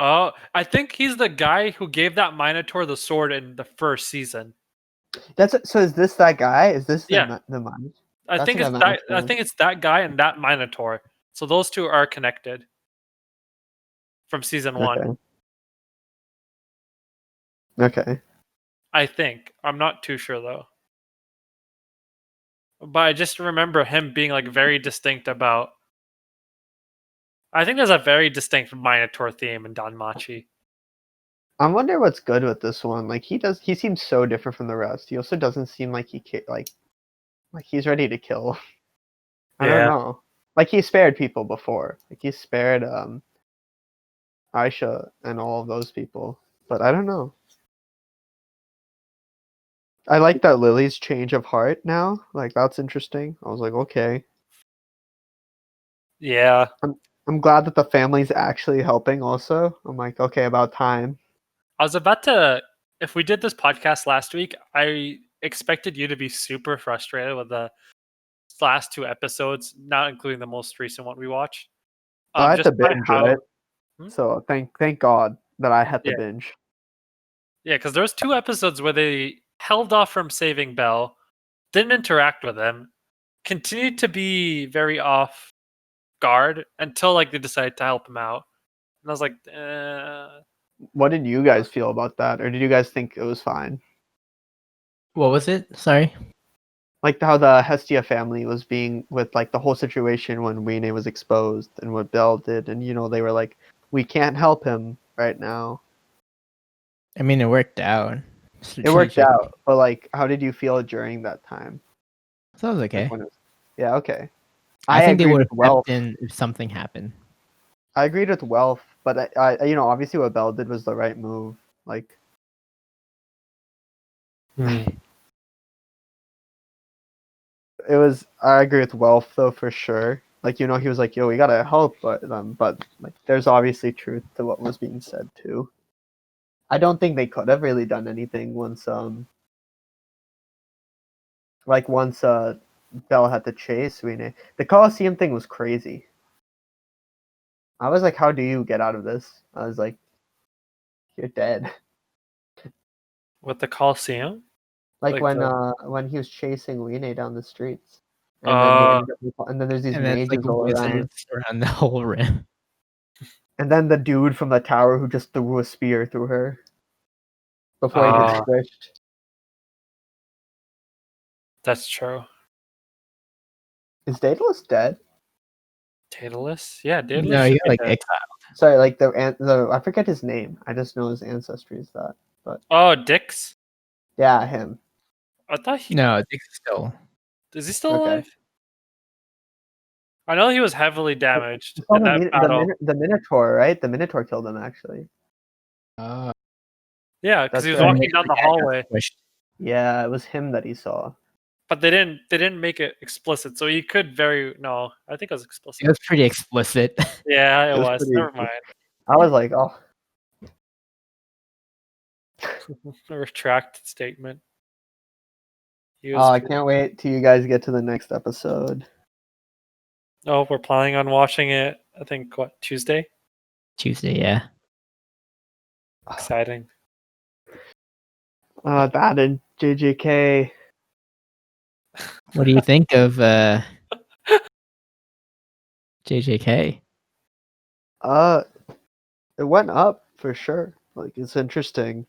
Oh, I think he's the guy who gave that Minotaur the sword in the first season. So is this that guy? Is this the Minotaur? I think it's that guy and that Minotaur. So those two are connected from season 1. Okay. I think. I'm not too sure though. But I just remember him being, like, very distinct about. I think there's a very distinct Minotaur theme in danmachi. I wonder what's good with this one. Like, he seems so different from the rest. He also doesn't seem like like he's ready to kill. I don't know. Like, he spared people before. Like, he spared Aisha and all of those people. But I don't know. I like that Lily's change of heart now. Like, that's interesting. I was like, okay. Yeah. I'm glad that the family's actually helping also. I'm like, okay, about time. I was about to, if we did this podcast last week, I expected you to be super frustrated with the last 2 episodes, not including the most recent one we watched. I had to binge it. So thank God that I had to binge. Yeah, because there's 2 episodes where they held off from saving Belle, didn't interact with him, continued to be very off guard until, like, they decided to help him out. And I was like, What did you guys feel about that? Or did you guys think it was fine? What was it? Sorry. Like how the Hestia family was being with, like, the whole situation when Wayne was exposed and what Belle did, and they were like, we can't help him right now. I mean, it worked out. It worked out, but like, how did you feel during that time? So it was okay. Like yeah, okay. I think they agreed would with have Wealth. stepped in if something happened. I agreed with Wealth, but I obviously what Bell did was the right move. Like, it was. I agree with Wealth though for sure. Like, he was like, "Yo, we gotta help," but like, there's obviously truth to what was being said too. I don't think they could have really done anything once Bell had to chase Rene. The Coliseum thing was crazy. I was like, how do you get out of this? I was like, you're dead. With the Coliseum? Like, Like when he was chasing Rene down the streets. And then there's these And then it's mages like all around. wizards around the whole rim. And then the dude from the tower who just threw a spear through her before he gets squished. That's true. Is Daedalus dead? Daedalus? Yeah, Daedalus. No, should he be like dead. exiled. Sorry, like the I forget his name. I just know his ancestry is that. But Oh, Dix? yeah, him. I thought he. No, Dix is still. Is he still Okay. alive? I know he was heavily damaged Oh, in that battle. the Minotaur, right? The Minotaur killed him actually. Yeah, because That's he was right. walking down the hallway. Yeah, it was him that he saw. But they didn't make it explicit, so he could no. I think it was explicit. It was pretty explicit. Yeah, it was was. pretty Never mind. I was like, oh, A retracted statement. I can't wait till you guys get to the next episode. Oh, we're planning on watching it. I think Tuesday. Tuesday, yeah. Exciting. That and JJK. What do you think of JJK? It went up for sure. Like, it's interesting.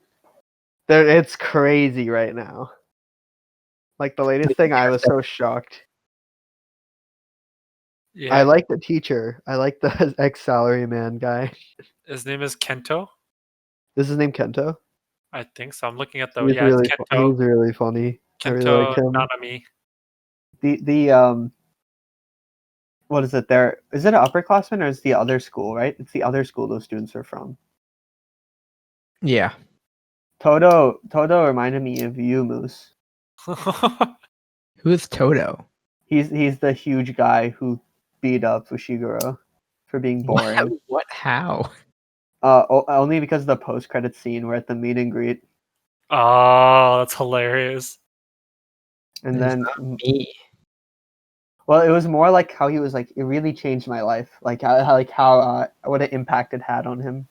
It's crazy right now. Like, the latest thing, I was so shocked. Yeah. I like the teacher. I like the ex-salaryman guy. His name is Kento. Is his name Kento? I think so. I'm looking at He's it's Kento. He's really funny. I really Kento like him. Nanami. The what is it there? Is it an upperclassman or is it the other school, right? It's the other school those students are from. Yeah. Toto reminded me of you, Moose. Who's Toto? He's the huge guy who beat up Fushiguro for being boring. What? How? Only because of the post-credit scene where at the meet and greet. Oh, that's hilarious. And It's then not me. Well, it was more like how he was like, it really changed my life. Like how what an impact it had on him.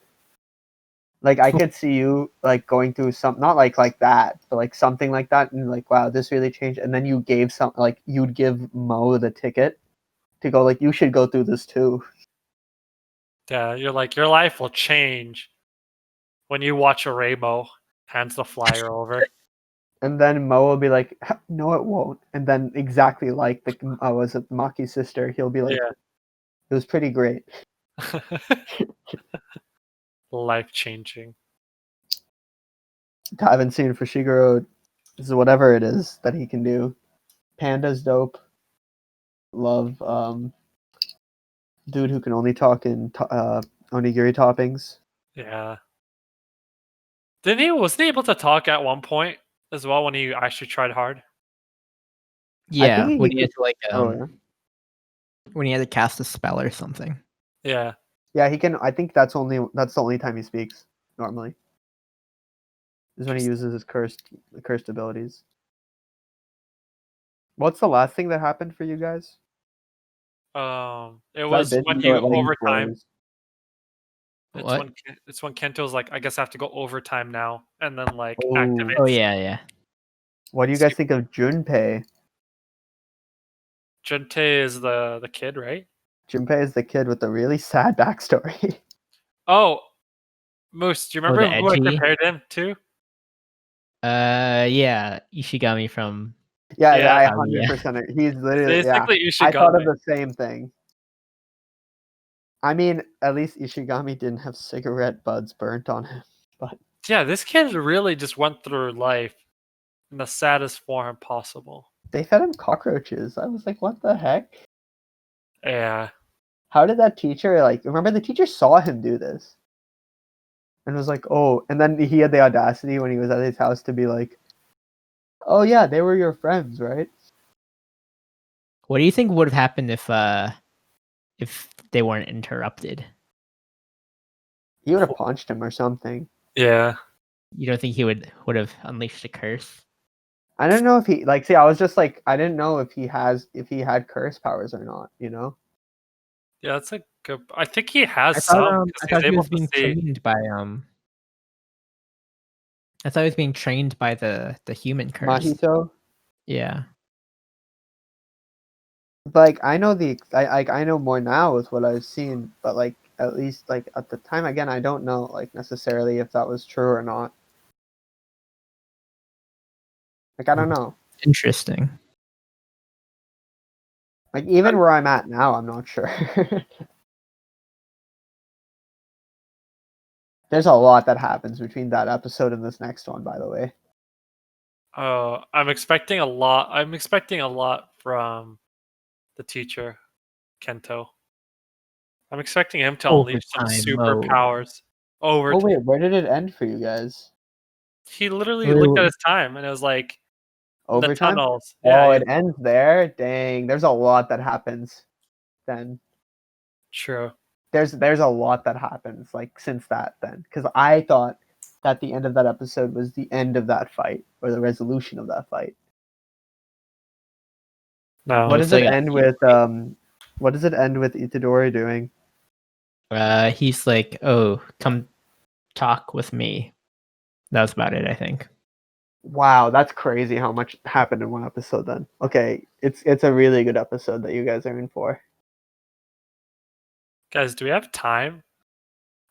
Like, I could see you like going through not like that, but like something like that, and like, wow, this really changed. And then you gave you'd give Mo the ticket to go, like, you should go through this too. Yeah, you're like, your life will change when you watch a rainbow. Hands the flyer over. And then Mo will be like, no, it won't. And then exactly like was it Maki's sister? He'll be like, Yeah. It was pretty great. Life changing. I haven't seen Fushiguro. This is whatever it is that he can do. Panda's dope. Love dude who can only talk in onigiri toppings. Yeah. Wasn't he able to talk at one point as well when he actually tried hard? Yeah, he when he had could- to like yeah. when he had to cast a spell or something. Yeah. Yeah, he can. I think that's the only time he speaks normally. Is when he uses his cursed abilities. What's the last thing that happened for you guys? It was when you overtime. What? It's when Kento's like, I guess I have to go overtime now, and then like Oh. activates. Oh yeah. What do you guys think of Junpei? Junpei is the kid, right? Junpei is the kid with the really sad backstory. Oh, Moose, do you remember who I edgy? compared him to? Yeah, Ishigami from. Yeah, I Yeah. 100%. He's literally Basically I thought of Ishigami. the same thing. I mean, at least Ishigami didn't have cigarette butts burnt on him. But Yeah, this kid really just went through life in the saddest form possible. they fed him cockroaches. I was like, what the heck? Yeah. How did that teacher, like, remember the teacher saw him do this? And was like, oh, and then he had the audacity when he was at his house to be like, oh yeah, they were your friends, right? What do you think would have happened if they weren't interrupted? He would have punched him or something. Yeah. You don't think he would have unleashed a curse? I don't know if he like. See, I was just like, I didn't know if he had curse powers or not. You know? Yeah, that's a good. I think he has I some thought because I he's thought he able was to being see. trained by I thought he was being trained by the human curse. Mahito. Yeah. Like I know I know more now with what I've seen, but like at least like at the time again, I don't know like necessarily if that was true or not. Like I don't know. Interesting. Like even where I'm at now, I'm not sure. There's a lot that happens between that episode and this next one, by the way. I'm expecting a lot. I'm expecting a lot from the teacher, Kento. I'm expecting him to unleash some Overtime mode. superpowers. Over. Oh wait, where did it end for you guys? He literally looked at his time and it was like in the Overtime? tunnels. Oh, Yeah, it ends there? Dang, there's a lot that happens then. true. There's a lot that happens like since that then. Because I thought that the end of that episode was the end of that fight or the resolution of that fight. No. What does it end with what does it end with Itadori doing? He's like, "Oh, come talk with me." That was about it, I think. Wow, that's crazy how much happened in one episode then. Okay, it's a really good episode that you guys are in for. Guys, do we have time?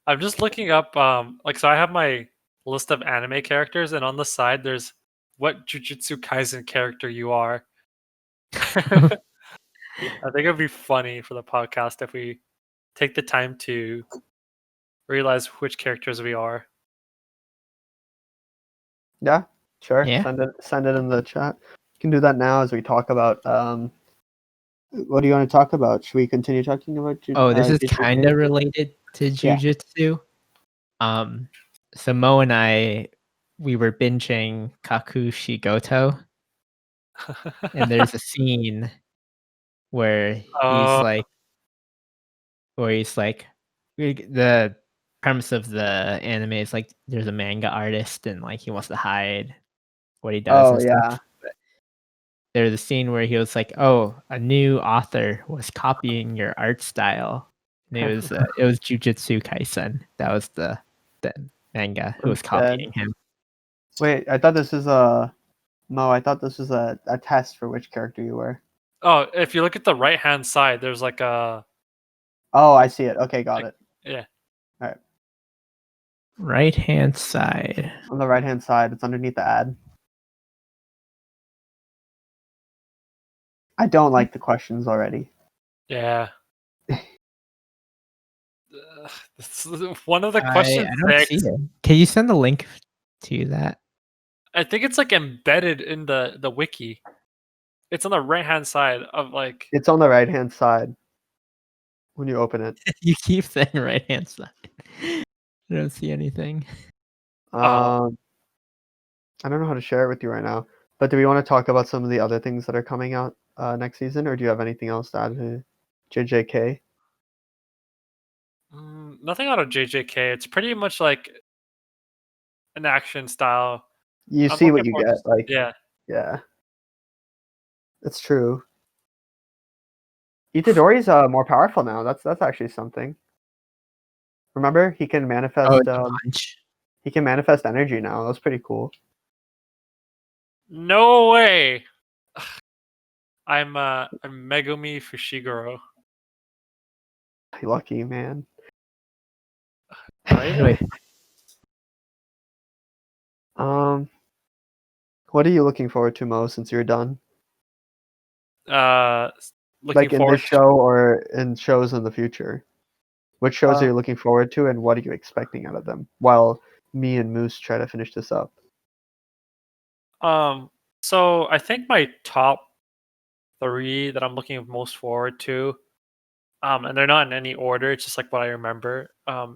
I'm just looking up so I have my list of anime characters and on the side there's what Jujutsu Kaisen character you are. I think it'd be funny for the podcast if we take the time to realize which characters we are. Yeah, sure. Yeah. Send it in the chat. You can do that now as we talk about what do you want to talk about? Should we continue talking about This is JJK? kind of related to jujitsu. So Mo and I, we were binging Kakushigoto, and there's a scene where he's like, the premise of the anime is like there's a manga artist and like he wants to hide what he does and stuff. But there's a scene where he was like, "Oh, a new author was copying your art style." And it was Jujutsu Kaisen. That was the manga who was copying him. Wait, I thought this was a test for which character you were. Oh, if you look at the right hand side, there's like a. Oh, I see it. Okay, got it. Yeah. All right. Right hand side. On the right hand side, it's underneath the ad. I don't like the questions already. Yeah. This is one of the questions. I don't see it. Can you send the link to that? I think it's like embedded in the wiki. It's on the right hand side of like. It's on the right hand side when you open it. You keep saying right hand side. I don't see anything. I don't know how to share it with you right now. But do we want to talk about some of the other things that are coming out next season, or do you have anything else to add to JJK? Nothing out of JJK. It's pretty much like an action style. You see what you get, like yeah. It's true. Itadori's more powerful now. That's actually something. Remember, he can manifest. He can manifest energy now. That's pretty cool. No way. I'm Megumi Fushiguro. Lucky man. Right? What are you looking forward to, Mo, since you're done? Looking like in forward this show or in shows in the future? What shows are you looking forward to, and what are you expecting out of them? While me and Moose try to finish this up. So I think my top 3 that I'm looking most forward to, and they're not in any order. It's just like what I remember.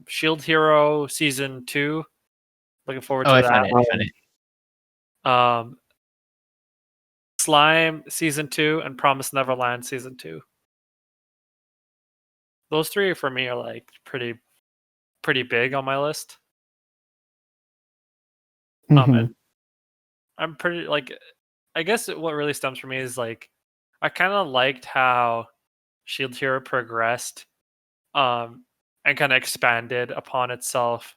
Shield Hero season 2. Looking forward to I that. found it. I found it. Slime season 2 and Promise Neverland season 2. Those 3 for me are like pretty big on my list. And I'm pretty like, I guess what really stems for me is like, I kind of liked how Shield Hero progressed, and kind of expanded upon itself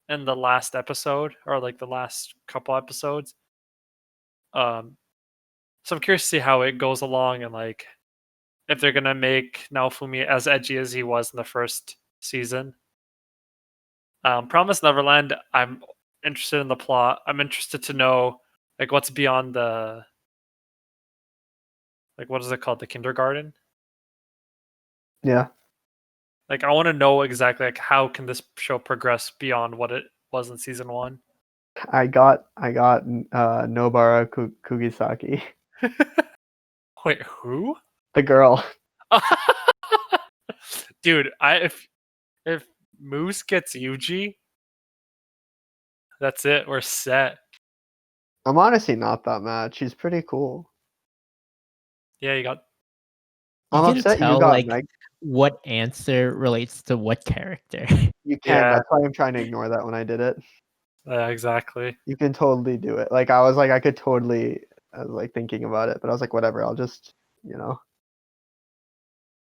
in the last episode, or like the last couple episodes. So I'm curious to see how it goes along, and like if they're gonna make Naofumi as edgy as he was in the first season. Promise Neverland, I'm interested in the plot. I'm interested to know like what's beyond the, like, what is it called? The kindergarten? Yeah. Like I want to know exactly like how can this show progress beyond what it was in season 1. I got Nobara Kugisaki. Wait, who? The girl. Dude, if Moose gets Yuji, that's it. We're set. I'm honestly not that mad. She's pretty cool. Yeah, you got. I'm You can upset tell you got like Meg. what answer relates to what character. You can. Yeah. That's why I'm trying to ignore that when I did it. Exactly. You can totally do it. Like I was like, I could totally. I was like thinking about it, but I was like, whatever. I'll just,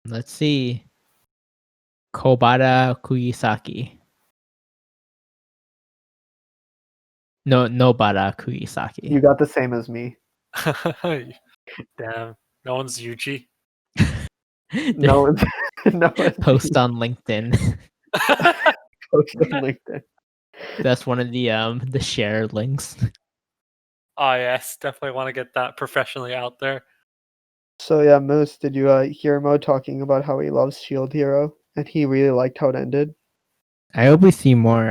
Let's see. Kobara Kugisaki. No, Nobara Kugisaki. You got the same as me. Damn. No one's Yuji. No one's. No one's Post on LinkedIn. post on LinkedIn. That's one of the shared links. Oh yes, definitely want to get that professionally out there. So yeah, Moose, did you hear Mo talking about how he loves Shield Hero and he really liked how it ended? I hope we see more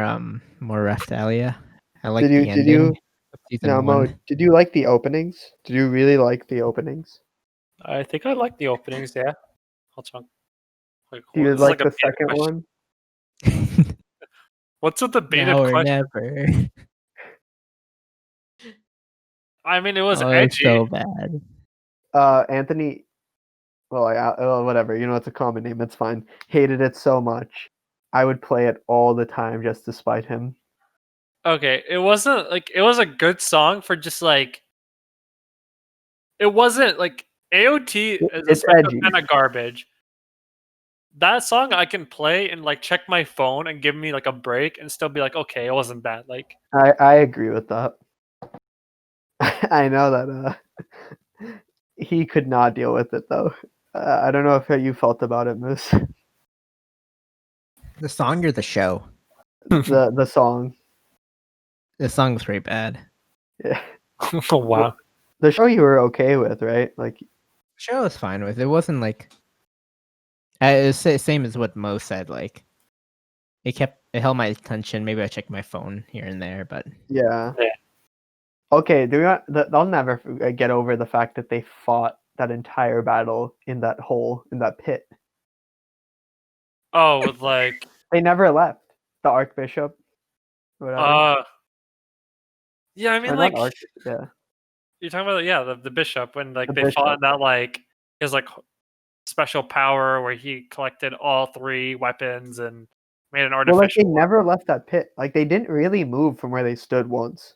Raftalia. I like the ending of season 1. Mo, did you like the openings? Did you really like the openings? I think I like the openings. Yeah. Hold on. Like, Do you this is like a the beta second question. one? What's with the baited Now or question? never. I mean, it was Oh, edgy. it's so bad. Anthony, well, whatever. You know, it's a common name. It's fine. Hated it so much. I would play it all the time just to spite him. Okay, it wasn't like, it was a good song for just like, it wasn't like AOT is It's edgy. kind of garbage. That song I can play and like check my phone and give me like a break and still be like, okay, it wasn't bad. Like, I agree with that. I know that he could not deal with it though. I don't know if you felt about it, Moose. The song or the show? The song. The song was pretty bad. Yeah. oh wow. The show you were okay with, right? Like, The show was fine with. It wasn't like it was the same as what Mo said. Like it held my attention. Maybe I checked my phone here and there, but yeah. Okay, they'll never get over the fact that they fought that entire battle in that hole, in that pit. Oh, with like, They never left. The Archbishop. Whatever. yeah, I mean, Or like, not Archbishop, yeah. you're talking about the bishop when like The they fought bishop. in that like his like special power where he collected all 3 weapons and made an artificial. Well, like, they never left that pit. Like, they didn't really move from where they stood once.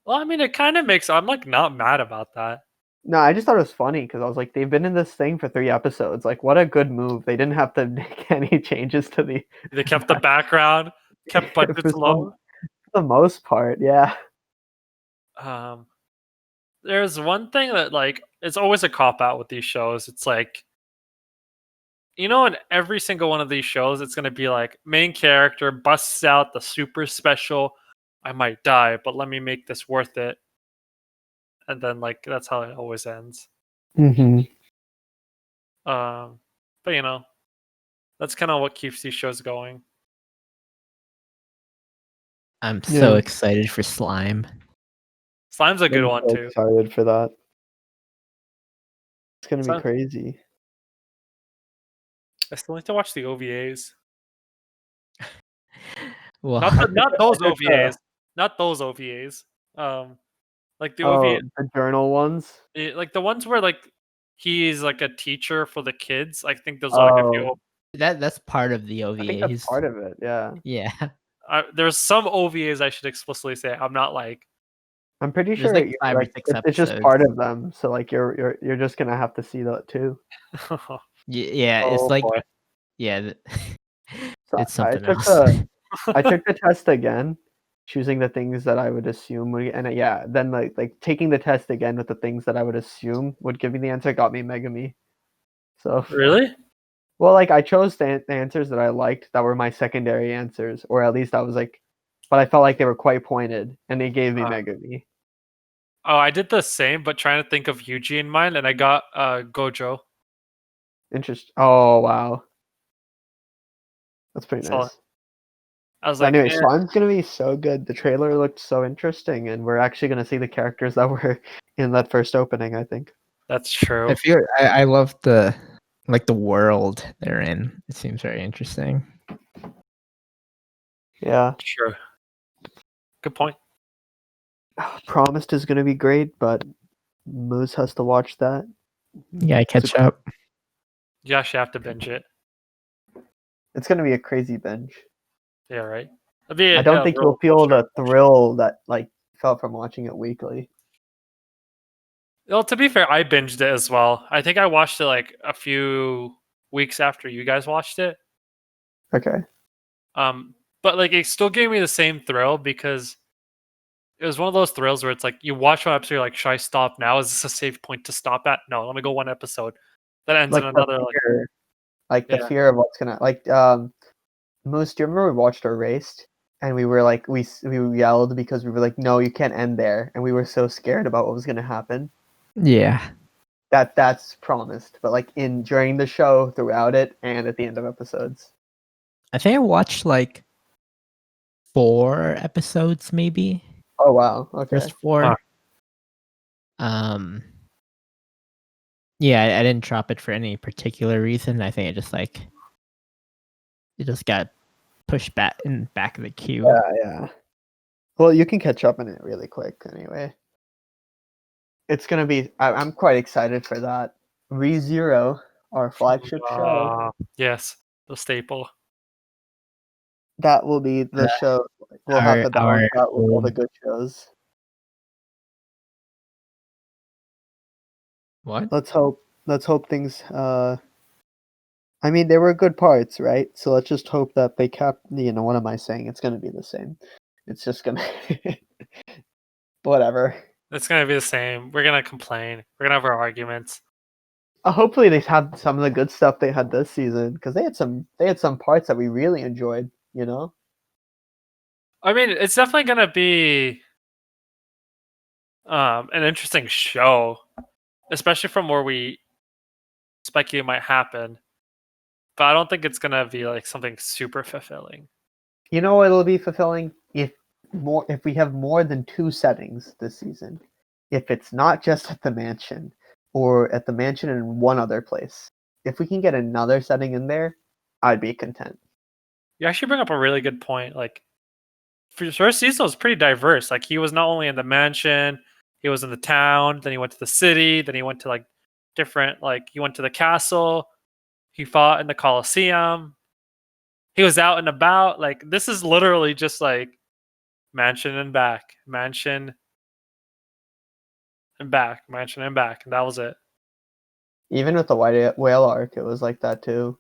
Well, I mean, it kind of makes. I'm like not mad about that. No, I just thought it was funny because I was like, they've been in this thing for 3 episodes. Like, what a good move. They didn't have to make any changes to the. They kept the background, kept budgets low. For the most part, yeah. There's one thing that like it's always a cop out with these shows. It's like, you know, in every single one of these shows, it's gonna be like main character busts out the super special. I might die, but let me make this worth it. And then like that's how it always ends. Mm-hmm. But you know, That's kind of what keeps these shows going. I'm so excited for Slime. Slime's a good one too. Excited for that. It's gonna be crazy. I still need to watch the OVAs. Well, not those OVAs. Not those OVAs. Like the OVA, the journal ones. like the ones where like he's like a teacher for the kids. I think those are like a few. That's part of the OVAs. I think that's part of it. Yeah. Yeah. There's some OVAs I should explicitly say. I'm not like. I'm pretty sure like 5 or 6 it's just part of them. So like you're just gonna have to see that too. Yeah, it's like boy. yeah. So it's something else. I took the test again, choosing the things that I would assume would, and then like taking the test again with the things that I would assume would give me the answer got me Megami. So really, well, like I chose the answers that I liked that were my secondary answers, or at least I was like, but I felt like they were quite pointed, and they gave me Megami. Oh, I did the same, but trying to think of Yuji in mind, and I got Gojo. Interesting. Oh wow, that's pretty nice. I was like, anyway, Slime's gonna be so good. The trailer looked so interesting, and we're actually gonna see the characters that were in that first opening. I think that's true. I love the world they're in. It seems very interesting. Yeah, sure. Good point. Promised is gonna be great, but Moose has to watch that. Yeah, catch up. You actually have to binge it. It's gonna be a crazy binge. Yeah, right. I don't think you'll feel the thrill that like felt from watching it weekly. Well, to be fair, I binged it as well. I think I watched it like a few weeks after you guys watched it. Okay. But like it still gave me the same thrill because it was one of those thrills where it's like you watch one episode, you're like, should I stop now? Is this a safe point to stop at? No, let me go one episode. That ends like in another the fear of what's gonna Moose, do you remember we watched Erased and we were like we yelled because we were like, no, you can't end there, and we were so scared about what was gonna happen. Yeah. That's promised, but like during the show, throughout it, and at the end of episodes. I think I watched like 4 episodes, maybe. Oh wow! Okay. Just 4. Yeah, I didn't drop it for any particular reason. I think it just got pushed back in back of the queue. Yeah. Well, you can catch up on it really quick anyway. It's gonna be. I'm quite excited for that. ReZero, our flagship show. Yes, the staple. That will be the show. We'll have to balance that with all the good shows. What? Let's hope things. I mean, there were good parts, right? So let's just hope that they kept. What am I saying? It's gonna be the same. It's just gonna. Whatever. It's gonna be the same. We're gonna complain. We're gonna have our arguments. Hopefully, they had some of the good stuff they had this season because they had some parts that we really enjoyed. I mean, it's definitely gonna be an interesting show, especially from where we speculate might happen. But I don't think it's gonna be like something super fulfilling. It'll be fulfilling if we have more than 2 settings this season. If it's not just at the mansion or at the mansion and one other place. If we can get another setting in there, I'd be content. You actually bring up a really good point. Like, for first season was pretty diverse. Like, he was not only in the mansion, he was in the town, then he went to the city, then he went to like different, like he went to the castle, he fought in the Colosseum, he was out and about. Like, this is literally just like mansion and back, mansion and back, mansion and back, and that was it. Even with the White Whale arc, it was like that too.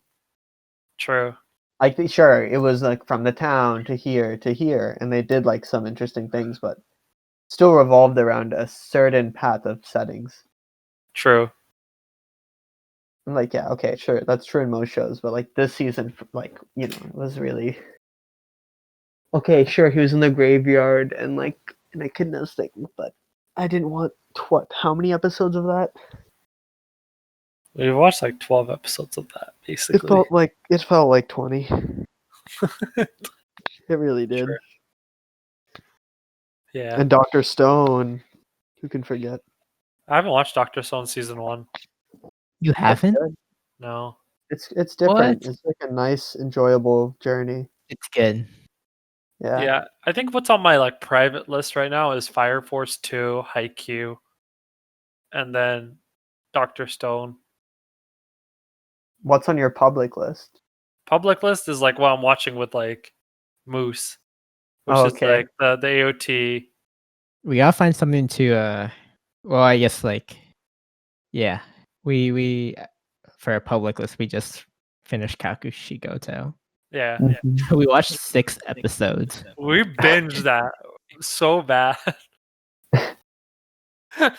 True. Like, sure, it was like from the town to here, and they did like some interesting things, but still revolved around a certain path of settings. True. I'm like, yeah, okay, sure, that's true in most shows, but like this season, like, it was really okay. Sure, he was in the graveyard and like an echidna's thing, but I didn't want how many episodes of that? We watched like 12 episodes of that, basically. It felt like 20. It really did. Sure. Yeah. And Dr. Stone, who can forget? I haven't watched Dr. Stone season 1. You haven't? No. It's different. What? It's like a nice, enjoyable journey. It's good. Yeah. Yeah. I think what's on my like private list right now is Fire Force 2, Haikyuu, and then Dr. Stone. What's on your public list? Public list is like what I'm watching with like Moose, which is like the AOT. We gotta find something to well, I guess like yeah. We for a public list we just finished Kakushigoto. Yeah. Mhm. We watched 6 episodes. We binged that so bad.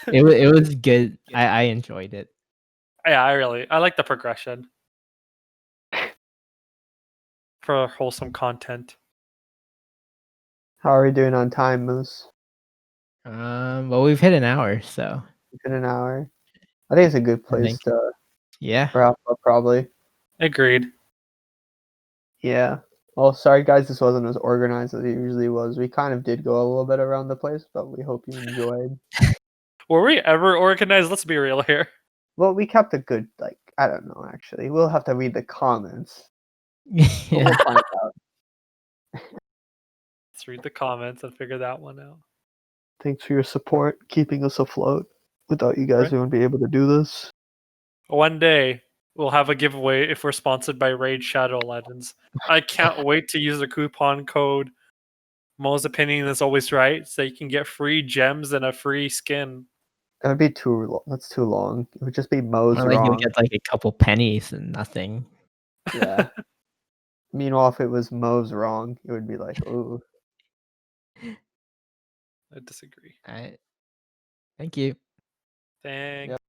It was good. I enjoyed it. Yeah, I like the progression for wholesome content. How are we doing on time, Moose? Well, we've hit an hour, so In an hour. I think it's a good place to yeah. wrap up, probably. Agreed. Yeah. Well, sorry guys, this wasn't as organized as it usually was. We kind of did go a little bit around the place, but we hope you enjoyed. Were we ever organized? Let's be real here. Well, we kept a good, like, I don't know, actually. We'll have to read the comments. Yeah. We'll find out. Let's read the comments and figure that one out. Thanks for your support, keeping us afloat. Without you guys, Right. we wouldn't be able to do this. One day we'll have a giveaway if we're sponsored by Raid Shadow Legends. I can't wait to use the coupon code Mo's opinion is always right, so you can get free gems and a free skin. That would be that's too long. It would just be Mo's Or like you'll wrong. get like a couple pennies and nothing. Yeah. Meanwhile, if it was Mo's wrong, it would be like, ooh. I disagree. All right. Thank you. Thanks. Yep.